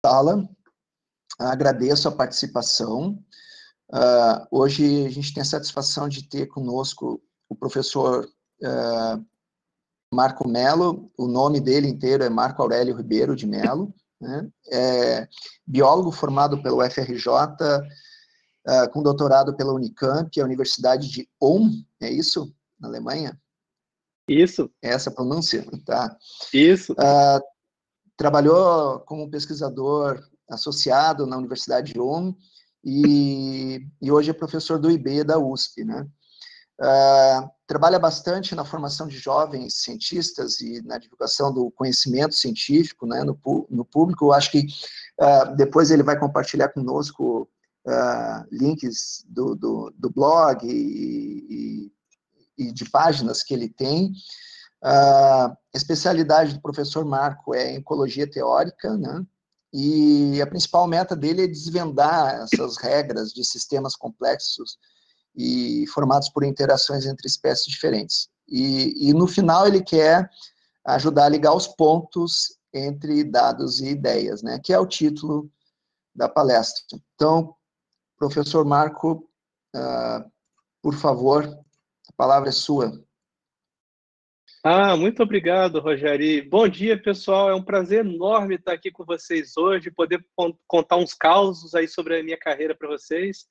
fala. Agradeço a participação. Hoje a gente tem a satisfação de ter conosco o professor Marco Mello. O nome dele inteiro é Marco Aurélio Ribeiro de Mello, né? É biólogo formado pelo FRJ, com doutorado pela Unicamp, a Universidade de Ulm, é isso? Na Alemanha? Isso. É essa a pronúncia? Tá. Isso. Trabalhou como pesquisador associado na Universidade de Ulm e hoje é professor do IB da USP, né? Trabalha bastante na formação de jovens cientistas e na divulgação do conhecimento científico, né, no público. Eu acho que depois ele vai compartilhar conosco links do blog e de páginas que ele tem. A especialidade do professor Marco é em ecologia teórica, né? E a principal meta dele é desvendar essas regras de sistemas complexos e formados por interações entre espécies diferentes. E no final ele quer ajudar a ligar os pontos entre dados e ideias, né? Que é o título da palestra. Então, professor Marco, por favor, a palavra é sua. Muito obrigado, Rogério. Bom dia, pessoal. É um prazer enorme estar aqui com vocês hoje, poder contar uns causos aí sobre a minha carreira para vocês.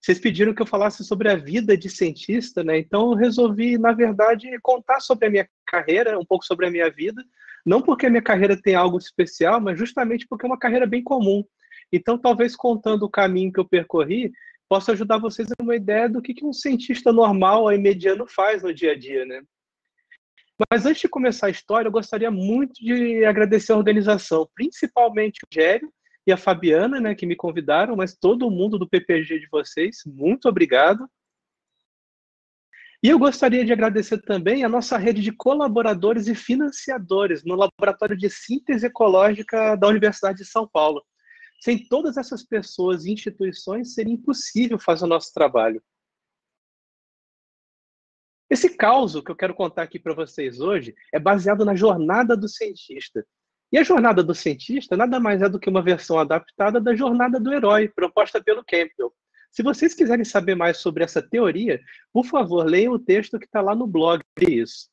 Vocês pediram que eu falasse sobre a vida de cientista, né? Então eu resolvi, na verdade, contar sobre a minha carreira, um pouco sobre a minha vida. Não porque a minha carreira tem algo especial, mas justamente porque é uma carreira bem comum. Então, talvez contando o caminho que eu percorri, possa ajudar vocês a ter uma ideia do que um cientista normal e mediano faz no dia a dia, né? Mas antes de começar a história, eu gostaria muito de agradecer a organização, principalmente o Rogério e a Fabiana, né, que me convidaram, mas todo mundo do PPG de vocês, muito obrigado. E eu gostaria de agradecer também a nossa rede de colaboradores e financiadores no Laboratório de Síntese Ecológica da Universidade de São Paulo. Sem todas essas pessoas e instituições, seria impossível fazer o nosso trabalho. Esse caos que eu quero contar aqui para vocês hoje é baseado na jornada do cientista. E a jornada do cientista nada mais é do que uma versão adaptada da jornada do herói, proposta pelo Campbell. Se vocês quiserem saber mais sobre essa teoria, por favor, leiam o texto que está lá no blog disso.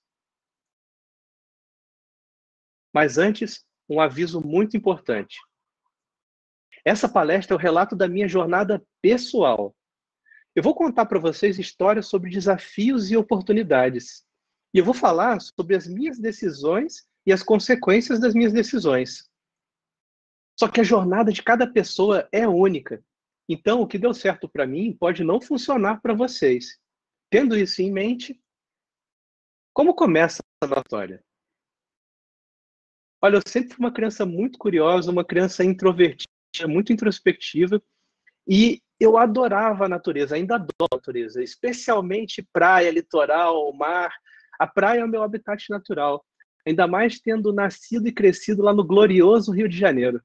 Mas antes, um aviso muito importante. Essa palestra é o relato da minha jornada pessoal. Eu vou contar para vocês histórias sobre desafios e oportunidades. E eu vou falar sobre as minhas decisões e as consequências das minhas decisões. Só que a jornada de cada pessoa é única. Então, o que deu certo para mim pode não funcionar para vocês. Tendo isso em mente, como começa a nossa história? Olha, eu sempre fui uma criança muito curiosa, uma criança introvertida, muito introspectiva, e eu adorava a natureza, ainda adoro a natureza, especialmente praia, litoral, mar. A praia é o meu habitat natural, ainda mais tendo nascido e crescido lá no glorioso Rio de Janeiro.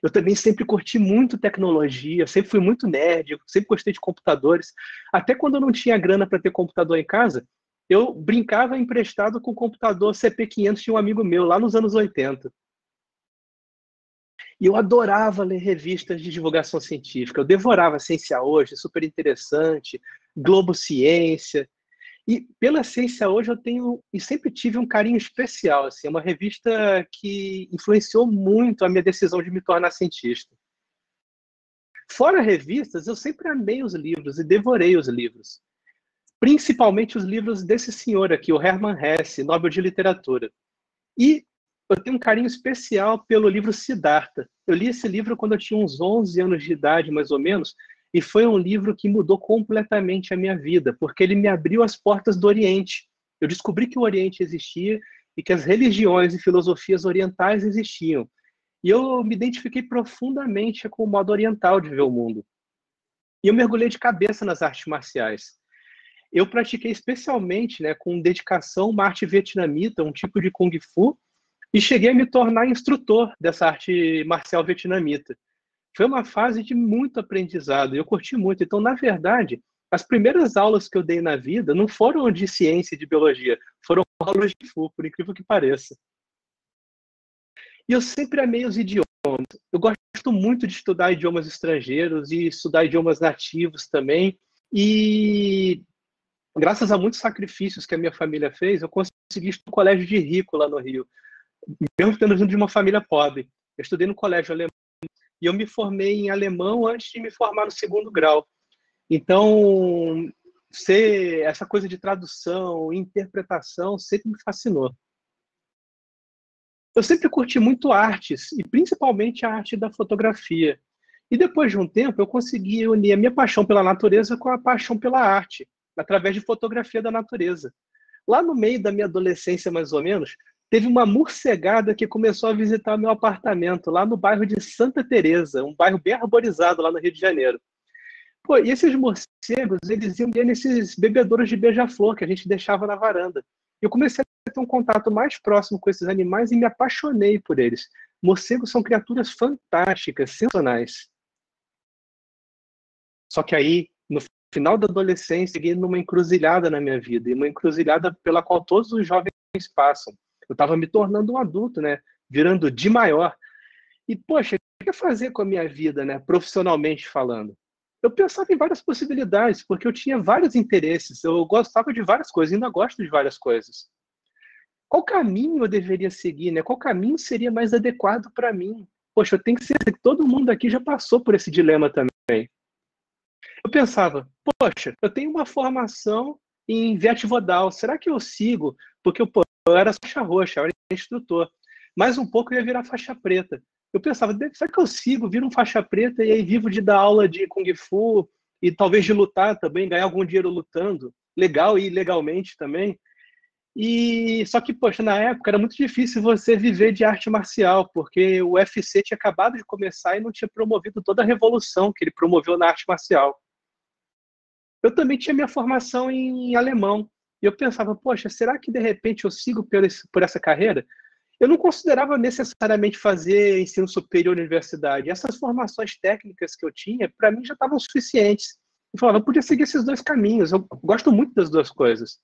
Eu também sempre curti muito tecnologia, sempre fui muito nerd, sempre gostei de computadores. Até quando eu não tinha grana para ter computador em casa, eu brincava emprestado com o computador CP500 de um amigo meu, lá nos anos 80. E eu adorava ler revistas de divulgação científica. Eu devorava Ciência Hoje, super interessante, Globo Ciência. E pela Ciência Hoje eu tenho e sempre tive um carinho especial. Assim, é uma revista que influenciou muito a minha decisão de me tornar cientista. Fora revistas, eu sempre amei os livros e devorei os livros. Principalmente os livros desse senhor aqui, o Hermann Hesse, Nobel de Literatura. E eu tenho um carinho especial pelo livro Siddhartha. Eu li esse livro quando eu tinha uns 11 anos de idade, mais ou menos, e foi um livro que mudou completamente a minha vida, porque ele me abriu as portas do Oriente. Eu descobri que o Oriente existia e que as religiões e filosofias orientais existiam. E eu me identifiquei profundamente com o modo oriental de ver o mundo. E eu mergulhei de cabeça nas artes marciais. Eu pratiquei especialmente, né, com dedicação, uma arte vietnamita, um tipo de Kung Fu, e cheguei a me tornar instrutor dessa arte marcial vietnamita. Foi uma fase de muito aprendizado, e eu curti muito. Então, na verdade, as primeiras aulas que eu dei na vida não foram de ciência e de biologia, foram aulas de Kung Fu, por incrível que pareça. E eu sempre amei os idiomas. Eu gosto muito de estudar idiomas estrangeiros e estudar idiomas nativos também. E graças a muitos sacrifícios que a minha família fez, eu consegui estudar no colégio de rico lá no Rio, mesmo tendo vindo de uma família pobre. Eu estudei no colégio alemão e eu me formei em alemão antes de me formar no segundo grau. Então, essa coisa de tradução, interpretação, sempre me fascinou. Eu sempre curti muito artes, e principalmente a arte da fotografia. E depois de um tempo, eu consegui unir a minha paixão pela natureza com a paixão pela arte, através de fotografia da natureza. Lá no meio da minha adolescência, mais ou menos, teve uma morcegada que começou a visitar meu apartamento, lá no bairro de Santa Teresa, um bairro bem arborizado lá no Rio de Janeiro. Pô, e esses morcegos, eles iam nesses bebedouros de beija-flor que a gente deixava na varanda. Eu comecei a ter um contato mais próximo com esses animais e me apaixonei por eles. Morcegos são criaturas fantásticas, sensacionais. Só que aí, no final da adolescência, cheguei numa encruzilhada na minha vida, e uma encruzilhada pela qual todos os jovens passam. Eu estava me tornando um adulto, né? Virando de maior. E, poxa, o que eu fazer com a minha vida, né? Profissionalmente falando? Eu pensava em várias possibilidades, porque eu tinha vários interesses, eu gostava de várias coisas, ainda gosto de várias coisas. Qual caminho eu deveria seguir, né? Qual caminho seria mais adequado para mim? Poxa, eu tenho que ser que todo mundo aqui já passou por esse dilema também. Eu pensava, poxa, eu tenho uma formação em Vietvodal, será que eu sigo? Porque eu era faixa roxa, eu era instrutor. Mais um pouco eu ia virar faixa preta. Eu pensava, será que eu sigo, viro um faixa preta e aí vivo de dar aula de Kung Fu e talvez de lutar também, ganhar algum dinheiro lutando, legal e ilegalmente também. E só que, poxa, na época era muito difícil você viver de arte marcial, porque o UFC tinha acabado de começar e não tinha promovido toda a revolução que ele promoveu na arte marcial. Eu também tinha minha formação em alemão. E eu pensava, poxa, será que de repente eu sigo por essa carreira? Eu não considerava necessariamente fazer ensino superior na universidade. Essas formações técnicas que eu tinha, para mim, já estavam suficientes. Eu falava, eu podia seguir esses dois caminhos. Eu gosto muito das duas coisas.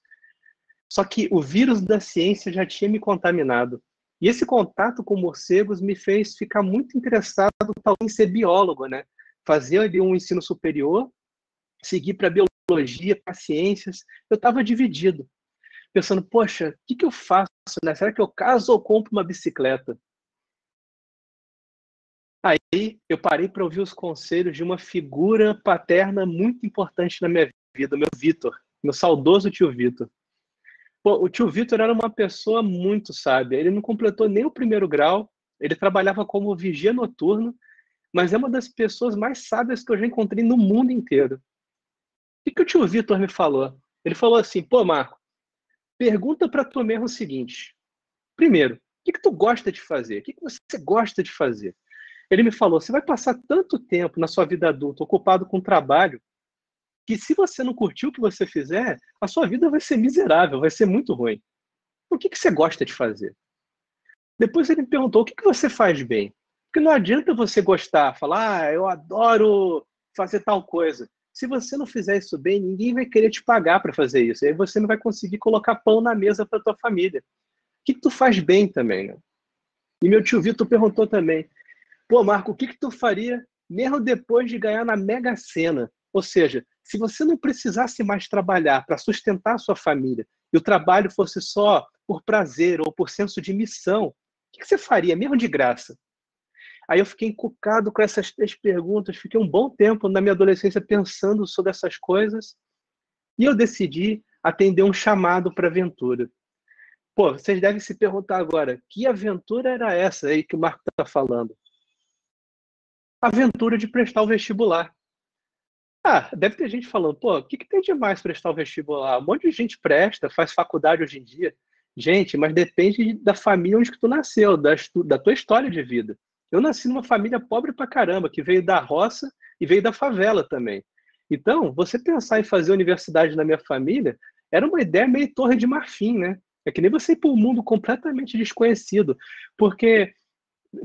Só que o vírus da ciência já tinha me contaminado. E esse contato com morcegos me fez ficar muito interessado em ser biólogo, né? Fazer ali um ensino superior, seguir para biologia, para ciências. Eu estava dividido, pensando, poxa, o que eu faço, né? Será que eu caso ou compro uma bicicleta? Aí eu parei para ouvir os conselhos de uma figura paterna muito importante na minha vida, meu Vitor, meu saudoso tio Vitor. Pô, o tio Vitor era uma pessoa muito sábia. Ele não completou nem o primeiro grau, ele trabalhava como vigia noturno, mas é uma das pessoas mais sábias que eu já encontrei no mundo inteiro. O que o tio Vitor me falou? Ele falou assim, pô, Marco, pergunta para tu mesmo o seguinte. Primeiro, o que tu gosta de fazer? O que você gosta de fazer? Ele me falou, você vai passar tanto tempo na sua vida adulta ocupado com trabalho que se você não curtir o que você fizer, a sua vida vai ser miserável, vai ser muito ruim. O que você gosta de fazer? Depois ele me perguntou, o que você faz bem? Porque não adianta você gostar, falar, eu adoro fazer tal coisa. Se você não fizer isso bem, ninguém vai querer te pagar para fazer isso. E aí você não vai conseguir colocar pão na mesa para tua família. O que tu faz bem também, né? E meu tio Vitor perguntou também, pô, Marco, o que tu faria mesmo depois de ganhar na Mega Sena? Ou seja, se você não precisasse mais trabalhar para sustentar a sua família e o trabalho fosse só por prazer ou por senso de missão, o que você faria, mesmo de graça? Aí eu fiquei encucado com essas três perguntas, fiquei um bom tempo na minha adolescência pensando sobre essas coisas e eu decidi atender um chamado para aventura. Pô, vocês devem se perguntar agora, que aventura era essa aí que o Marco está falando? A aventura de prestar o vestibular. Ah, deve ter gente falando, pô, o que tem de mais prestar o vestibular? Um monte de gente presta, faz faculdade hoje em dia. Gente, mas depende da família onde que tu nasceu, da tua história de vida. Eu nasci numa família pobre pra caramba, que veio da roça e veio da favela também. Então, você pensar em fazer universidade na minha família era uma ideia meio Torre de Marfim, né? É que nem você ir para um mundo completamente desconhecido, porque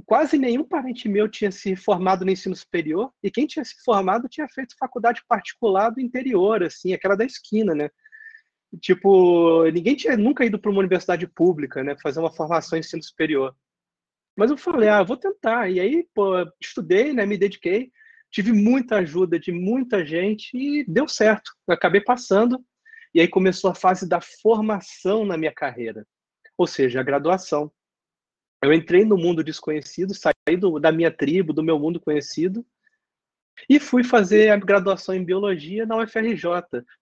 quase nenhum parente meu tinha se formado no ensino superior, e quem tinha se formado tinha feito faculdade particular do interior, assim, aquela da esquina, né? Tipo, ninguém tinha nunca ido para uma universidade pública, né, fazer uma formação em ensino superior. Mas eu falei, eu vou tentar. E aí, pô, estudei, né, me dediquei, tive muita ajuda de muita gente e deu certo. Eu acabei passando. E aí começou a fase da formação na minha carreira, ou seja, a graduação. Eu entrei no mundo desconhecido, saí da minha tribo, do meu mundo conhecido, e fui fazer a graduação em biologia na UFRJ,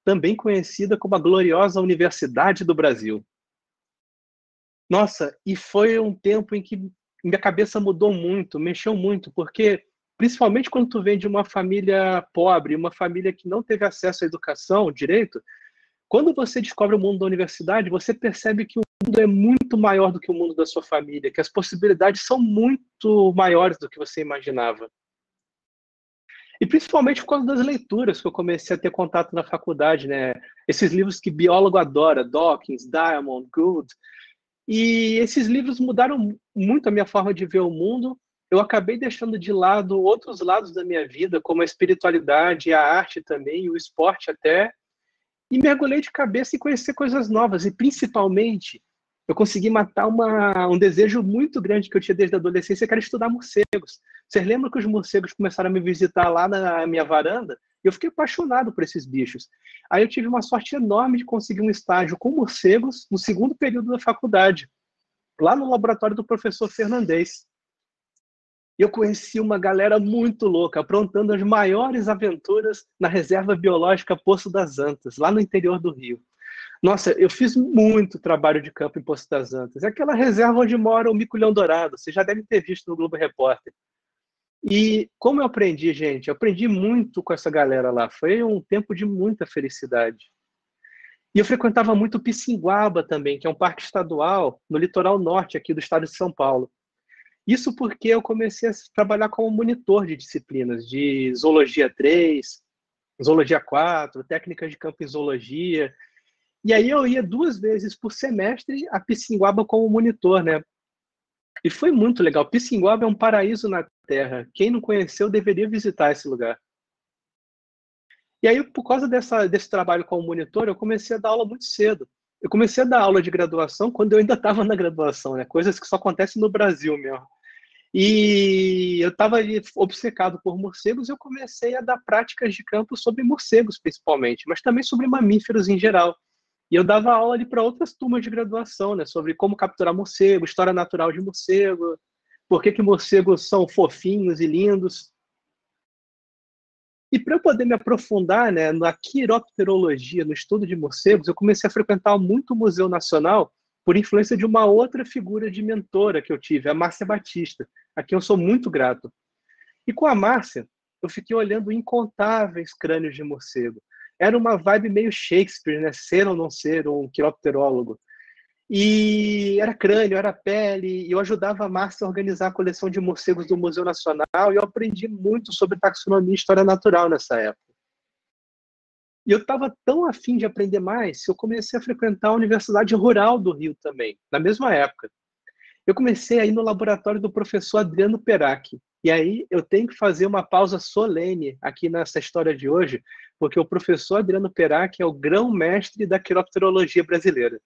também conhecida como a gloriosa Universidade do Brasil. Nossa, e foi um tempo em que minha cabeça mudou muito, mexeu muito, porque principalmente quando tu vem de uma família pobre, uma família que não teve acesso à educação, direito, quando você descobre o mundo da universidade, você percebe que o mundo é muito maior do que o mundo da sua família, que as possibilidades são muito maiores do que você imaginava. E principalmente por causa das leituras que eu comecei a ter contato na faculdade, né? Esses livros que biólogo adora, Dawkins, Diamond, Gould. E esses livros mudaram muito a minha forma de ver o mundo. Eu acabei deixando de lado outros lados da minha vida, como a espiritualidade, a arte também, e o esporte até, e mergulhei de cabeça em conhecer coisas novas. E principalmente, eu consegui matar um desejo muito grande que eu tinha desde a adolescência, que era estudar morcegos. Vocês lembram que os morcegos começaram a me visitar lá na minha varanda? Eu fiquei apaixonado por esses bichos. Aí eu tive uma sorte enorme de conseguir um estágio com morcegos no segundo período da faculdade, lá no laboratório do professor Fernandes. E eu conheci uma galera muito louca, aprontando as maiores aventuras na reserva biológica Poço das Antas, lá no interior do Rio. Nossa, eu fiz muito trabalho de campo em Poço das Antas. É aquela reserva onde mora o mico-leão-dourado. Você já deve ter visto no Globo Repórter. E como eu aprendi, gente? Eu aprendi muito com essa galera lá. Foi um tempo de muita felicidade. E eu frequentava muito o Piscinguaba também, que é um parque estadual no litoral norte aqui do estado de São Paulo. Isso porque eu comecei a trabalhar como monitor de disciplinas, de Zoologia 3, Zoologia 4, técnicas de campo em zoologia. E aí eu ia 2 vezes por semestre a Piscinguaba como monitor, né? E foi muito legal. Piscinguaba é um paraíso na Terra. Quem não conheceu deveria visitar esse lugar. E aí, por causa desse trabalho como monitor, eu comecei a dar aula muito cedo. Eu comecei a dar aula de graduação quando eu ainda estava na graduação, né? Coisas que só acontecem no Brasil mesmo. E eu estava ali obcecado por morcegos e eu comecei a dar práticas de campo sobre morcegos, principalmente, mas também sobre mamíferos em geral. E eu dava aula ali para outras turmas de graduação, né? Sobre como capturar morcego, história natural de morcego, por que morcegos são fofinhos e lindos. E para eu poder me aprofundar, né, na quiropterologia, no estudo de morcegos, eu comecei a frequentar muito o Museu Nacional por influência de uma outra figura de mentora que eu tive, a Márcia Batista, a quem eu sou muito grato. E com a Márcia, eu fiquei olhando incontáveis crânios de morcego. Era uma vibe meio Shakespeare, né? Ser ou não ser um quiropterólogo. E era crânio, era pele, e eu ajudava a Márcia a organizar a coleção de morcegos do Museu Nacional, e eu aprendi muito sobre taxonomia e história natural nessa época. E eu estava tão afim de aprender mais, que eu comecei a frequentar a Universidade Rural do Rio também, na mesma época. Eu comecei a ir no laboratório do professor Adriano Perac. E aí eu tenho que fazer uma pausa solene aqui nessa história de hoje, porque o professor Adriano Perac é o grão-mestre da quiropterologia brasileira.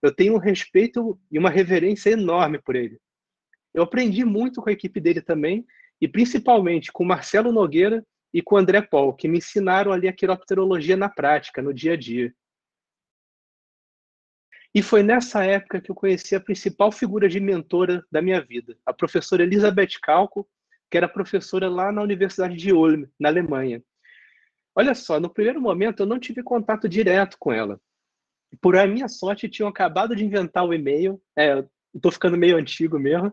Eu tenho um respeito e uma reverência enorme por ele. Eu aprendi muito com a equipe dele também, e principalmente com o Marcelo Nogueira e com o André Paul, que me ensinaram ali a quiropterologia na prática, no dia a dia. E foi nessa época que eu conheci a principal figura de mentora da minha vida, a professora Elisabeth Kalko, que era professora lá na Universidade de Ulm, na Alemanha. Olha só, no primeiro momento eu não tive contato direto com ela. Por a minha sorte, tinham acabado de inventar o e-mail, estou ficando meio antigo mesmo,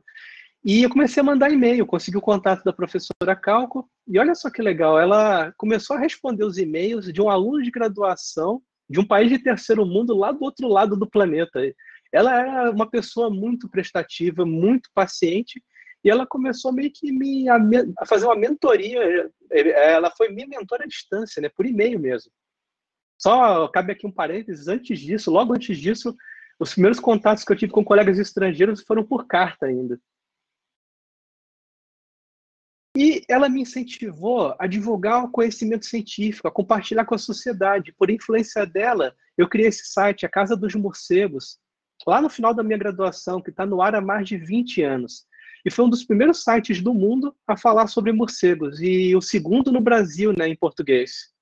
e eu comecei a mandar e-mail, consegui o contato da professora Kalko, e olha só que legal, ela começou a responder os e-mails de um aluno de graduação de um país de terceiro mundo lá do outro lado do planeta. Ela era uma pessoa muito prestativa, muito paciente, e ela começou meio que a fazer uma mentoria. Ela foi minha mentora à distância, né, por e-mail mesmo. Só cabe aqui um parênteses, logo antes disso, os primeiros contatos que eu tive com colegas estrangeiros foram por carta ainda. E ela me incentivou a divulgar o conhecimento científico, a compartilhar com a sociedade. Por influência dela, eu criei esse site, a Casa dos Morcegos, lá no final da minha graduação, que está no ar há mais de 20 anos. e foi um dos primeiros sites do mundo a falar sobre morcegos, e o segundo no Brasil, né, em português.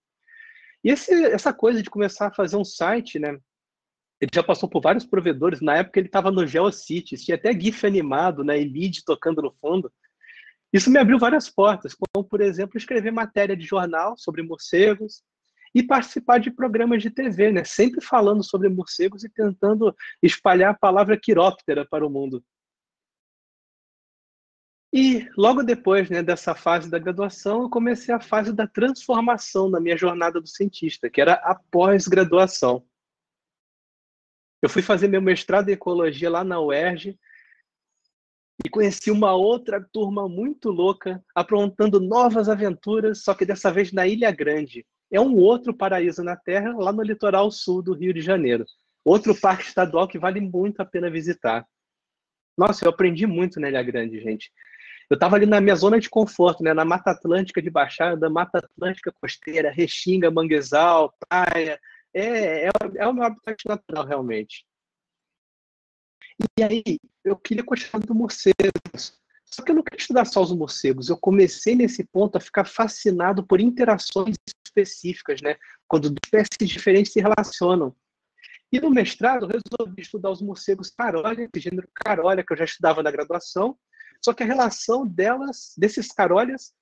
E essa coisa de começar a fazer um site, né, ele já passou por vários provedores. Na época ele estava no GeoCities, tinha até GIF animado, né, e MIDI tocando no fundo. Isso me abriu várias portas, como, por exemplo, escrever matéria de jornal sobre morcegos e participar de programas de TV, né, sempre falando sobre morcegos e tentando espalhar a palavra quiróptera para o mundo. E logo depois, né, dessa fase da graduação, eu comecei a fase da transformação na minha jornada do cientista, que era a pós-graduação. Eu fui fazer meu mestrado em ecologia lá na UERJ e conheci uma outra turma muito louca, aprontando novas aventuras, só que dessa vez na Ilha Grande. É um outro paraíso na Terra, lá no litoral sul do Rio de Janeiro. Outro parque estadual que vale muito a pena visitar. Nossa, eu aprendi muito na Ilha Grande, gente. Eu estava ali na minha zona de conforto, né, na Mata Atlântica de Baixada, Mata Atlântica costeira, Restinga, Manguezal, praia. É o meu habitat natural, realmente. E aí, eu queria continuar do morcegos. Só que eu não queria estudar só os morcegos. Eu comecei nesse ponto a ficar fascinado por interações específicas, né? Quando espécies diferentes se relacionam. E no mestrado, eu resolvi estudar os morcegos carolha, esse gênero carolha, que eu já estudava na graduação, só que a relação desses carolhas,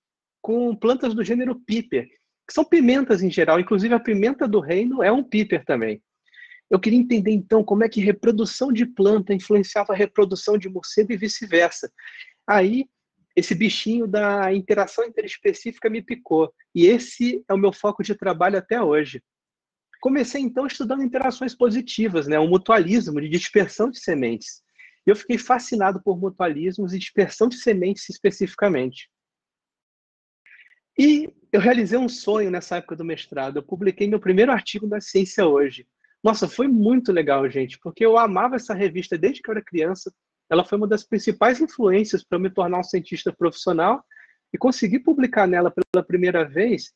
com plantas do gênero piper, que são pimentas em geral. Inclusive, a pimenta do reino é um piper também. Eu queria entender, então, como é que reprodução de planta influenciava a reprodução de morcego e vice-versa. Aí, esse bichinho da interação interespecífica me picou. E esse é o meu foco de trabalho até hoje. Comecei, então, estudando interações positivas, né? O mutualismo de dispersão de sementes. Eu fiquei fascinado por mutualismos e dispersão de sementes especificamente. E eu realizei um sonho nessa época do mestrado. Eu publiquei meu primeiro artigo da Ciência Hoje. Nossa, foi muito legal, gente, porque eu amava essa revista desde que eu era criança. Ela foi uma das principais influências para eu me tornar um cientista profissional, e conseguir publicar nela pela primeira vez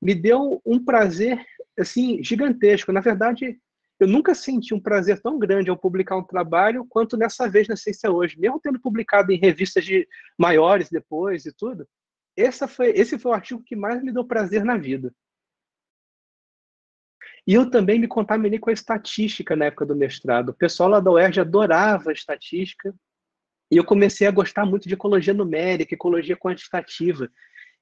me deu um prazer assim gigantesco. Na verdade, eu nunca senti um prazer tão grande ao publicar um trabalho quanto nessa vez na Ciência Hoje. Mesmo tendo publicado em revistas maiores depois e tudo, esse foi o artigo que mais me deu prazer na vida. E eu também me contaminei com a estatística na época do mestrado. O pessoal lá da UERJ adorava estatística, e eu comecei a gostar muito de ecologia numérica, ecologia quantitativa.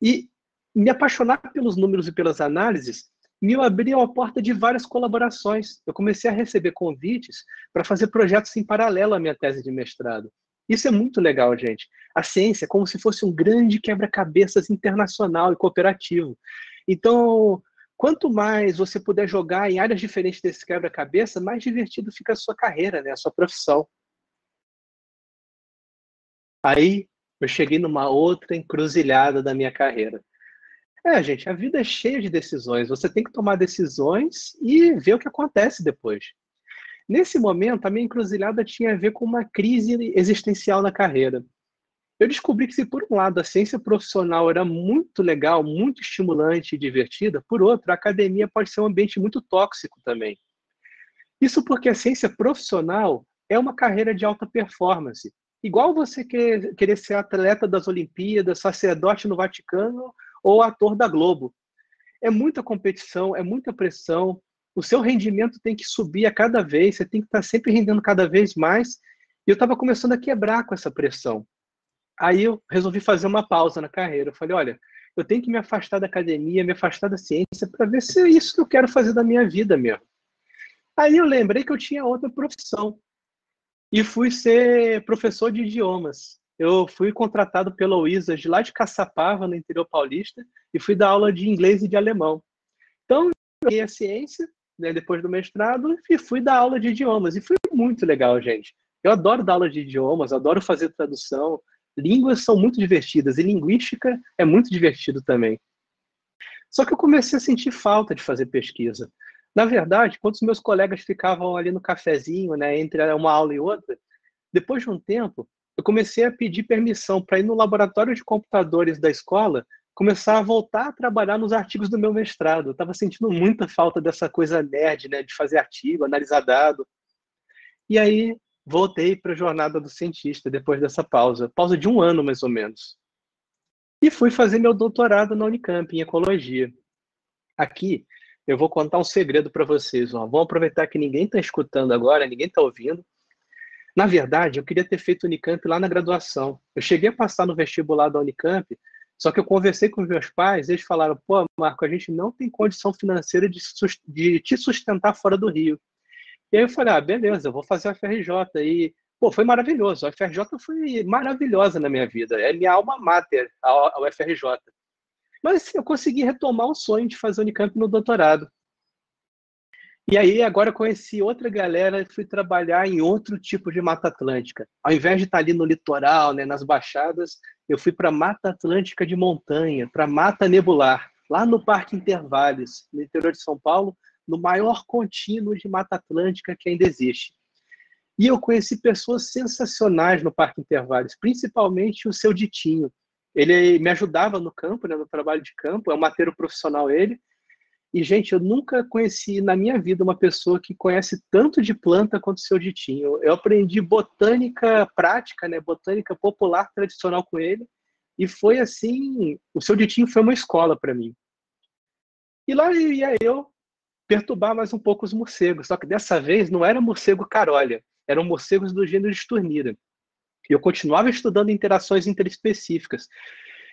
E me apaixonar pelos números e pelas análises me abriu a porta de várias colaborações. Eu comecei a receber convites para fazer projetos em paralelo à minha tese de mestrado. Isso é muito legal, gente. A ciência é como se fosse um grande quebra-cabeças internacional e cooperativo. Então, quanto mais você puder jogar em áreas diferentes desse quebra-cabeça, mais divertido fica a sua carreira, né? A sua profissão. Aí, eu cheguei numa outra encruzilhada da minha carreira. Gente, a vida é cheia de decisões. Você tem que tomar decisões e ver o que acontece depois. Nesse momento, a minha encruzilhada tinha a ver com uma crise existencial na carreira. Eu descobri que, se por um lado a ciência profissional era muito legal, muito estimulante e divertida, por outro, a academia pode ser um ambiente muito tóxico também. Isso porque a ciência profissional é uma carreira de alta performance. Igual você querer ser atleta das Olimpíadas, sacerdote no Vaticano ou ator da Globo. É muita competição, é muita pressão, o seu rendimento tem que subir a cada vez, você tem que estar sempre rendendo cada vez mais, e eu estava começando a quebrar com essa pressão. Aí eu resolvi fazer uma pausa na carreira. Eu falei, olha, eu tenho que me afastar da academia, me afastar da ciência, para ver se é isso que eu quero fazer da minha vida mesmo. Aí eu lembrei que eu tinha outra profissão, e fui ser professor de idiomas. Eu fui contratado pela UISAS lá de Caçapava, no interior paulista, e fui dar aula de inglês e de alemão. Então, eu peguei a ciência, né, depois do mestrado, e fui dar aula de idiomas. E foi muito legal, gente. Eu adoro dar aula de idiomas, adoro fazer tradução. Línguas são muito divertidas, e linguística é muito divertido também. Só que eu comecei a sentir falta de fazer pesquisa. Na verdade, quando os meus colegas ficavam ali no cafezinho, né, entre uma aula e outra, depois de um tempo, eu comecei a pedir permissão para ir no laboratório de computadores da escola, começar a voltar a trabalhar nos artigos do meu mestrado. Eu estava sentindo muita falta dessa coisa nerd, né, de fazer artigo, analisar dado. E aí voltei para a jornada do cientista depois dessa pausa de 1 ano mais ou menos. E fui fazer meu doutorado na Unicamp, em ecologia. Aqui, eu vou contar um segredo para vocês. Ó. Vamos aproveitar que ninguém está escutando agora, ninguém está ouvindo. Na verdade, eu queria ter feito Unicamp lá na graduação. Eu cheguei a passar no vestibular da Unicamp, só que eu conversei com os meus pais, eles falaram, pô, Marco, a gente não tem condição financeira de te sustentar fora do Rio. E aí eu falei, beleza, eu vou fazer a UFRJ. E, pô, foi maravilhoso. A UFRJ foi maravilhosa na minha vida. É minha alma mater, a UFRJ. Mas eu consegui retomar o sonho de fazer Unicamp no doutorado. E aí, agora eu conheci outra galera e fui trabalhar em outro tipo de Mata Atlântica. Ao invés de estar ali no litoral, né, nas baixadas, eu fui para Mata Atlântica de montanha, para Mata Nebular, lá no Parque Intervales, no interior de São Paulo, no maior contínuo de Mata Atlântica que ainda existe. E eu conheci pessoas sensacionais no Parque Intervales, principalmente o seu Ditinho. Ele me ajudava no campo, né, no trabalho de campo, é um mateiro profissional ele. E, gente, eu nunca conheci na minha vida uma pessoa que conhece tanto de planta quanto o seu Ditinho. Eu aprendi botânica prática, né, botânica popular tradicional com ele. E foi assim, o seu Ditinho foi uma escola para mim. E lá ia eu perturbar mais um pouco os morcegos, só que dessa vez não era morcego carolha, eram morcegos do gênero Sturnira. E eu continuava estudando interações interespecíficas.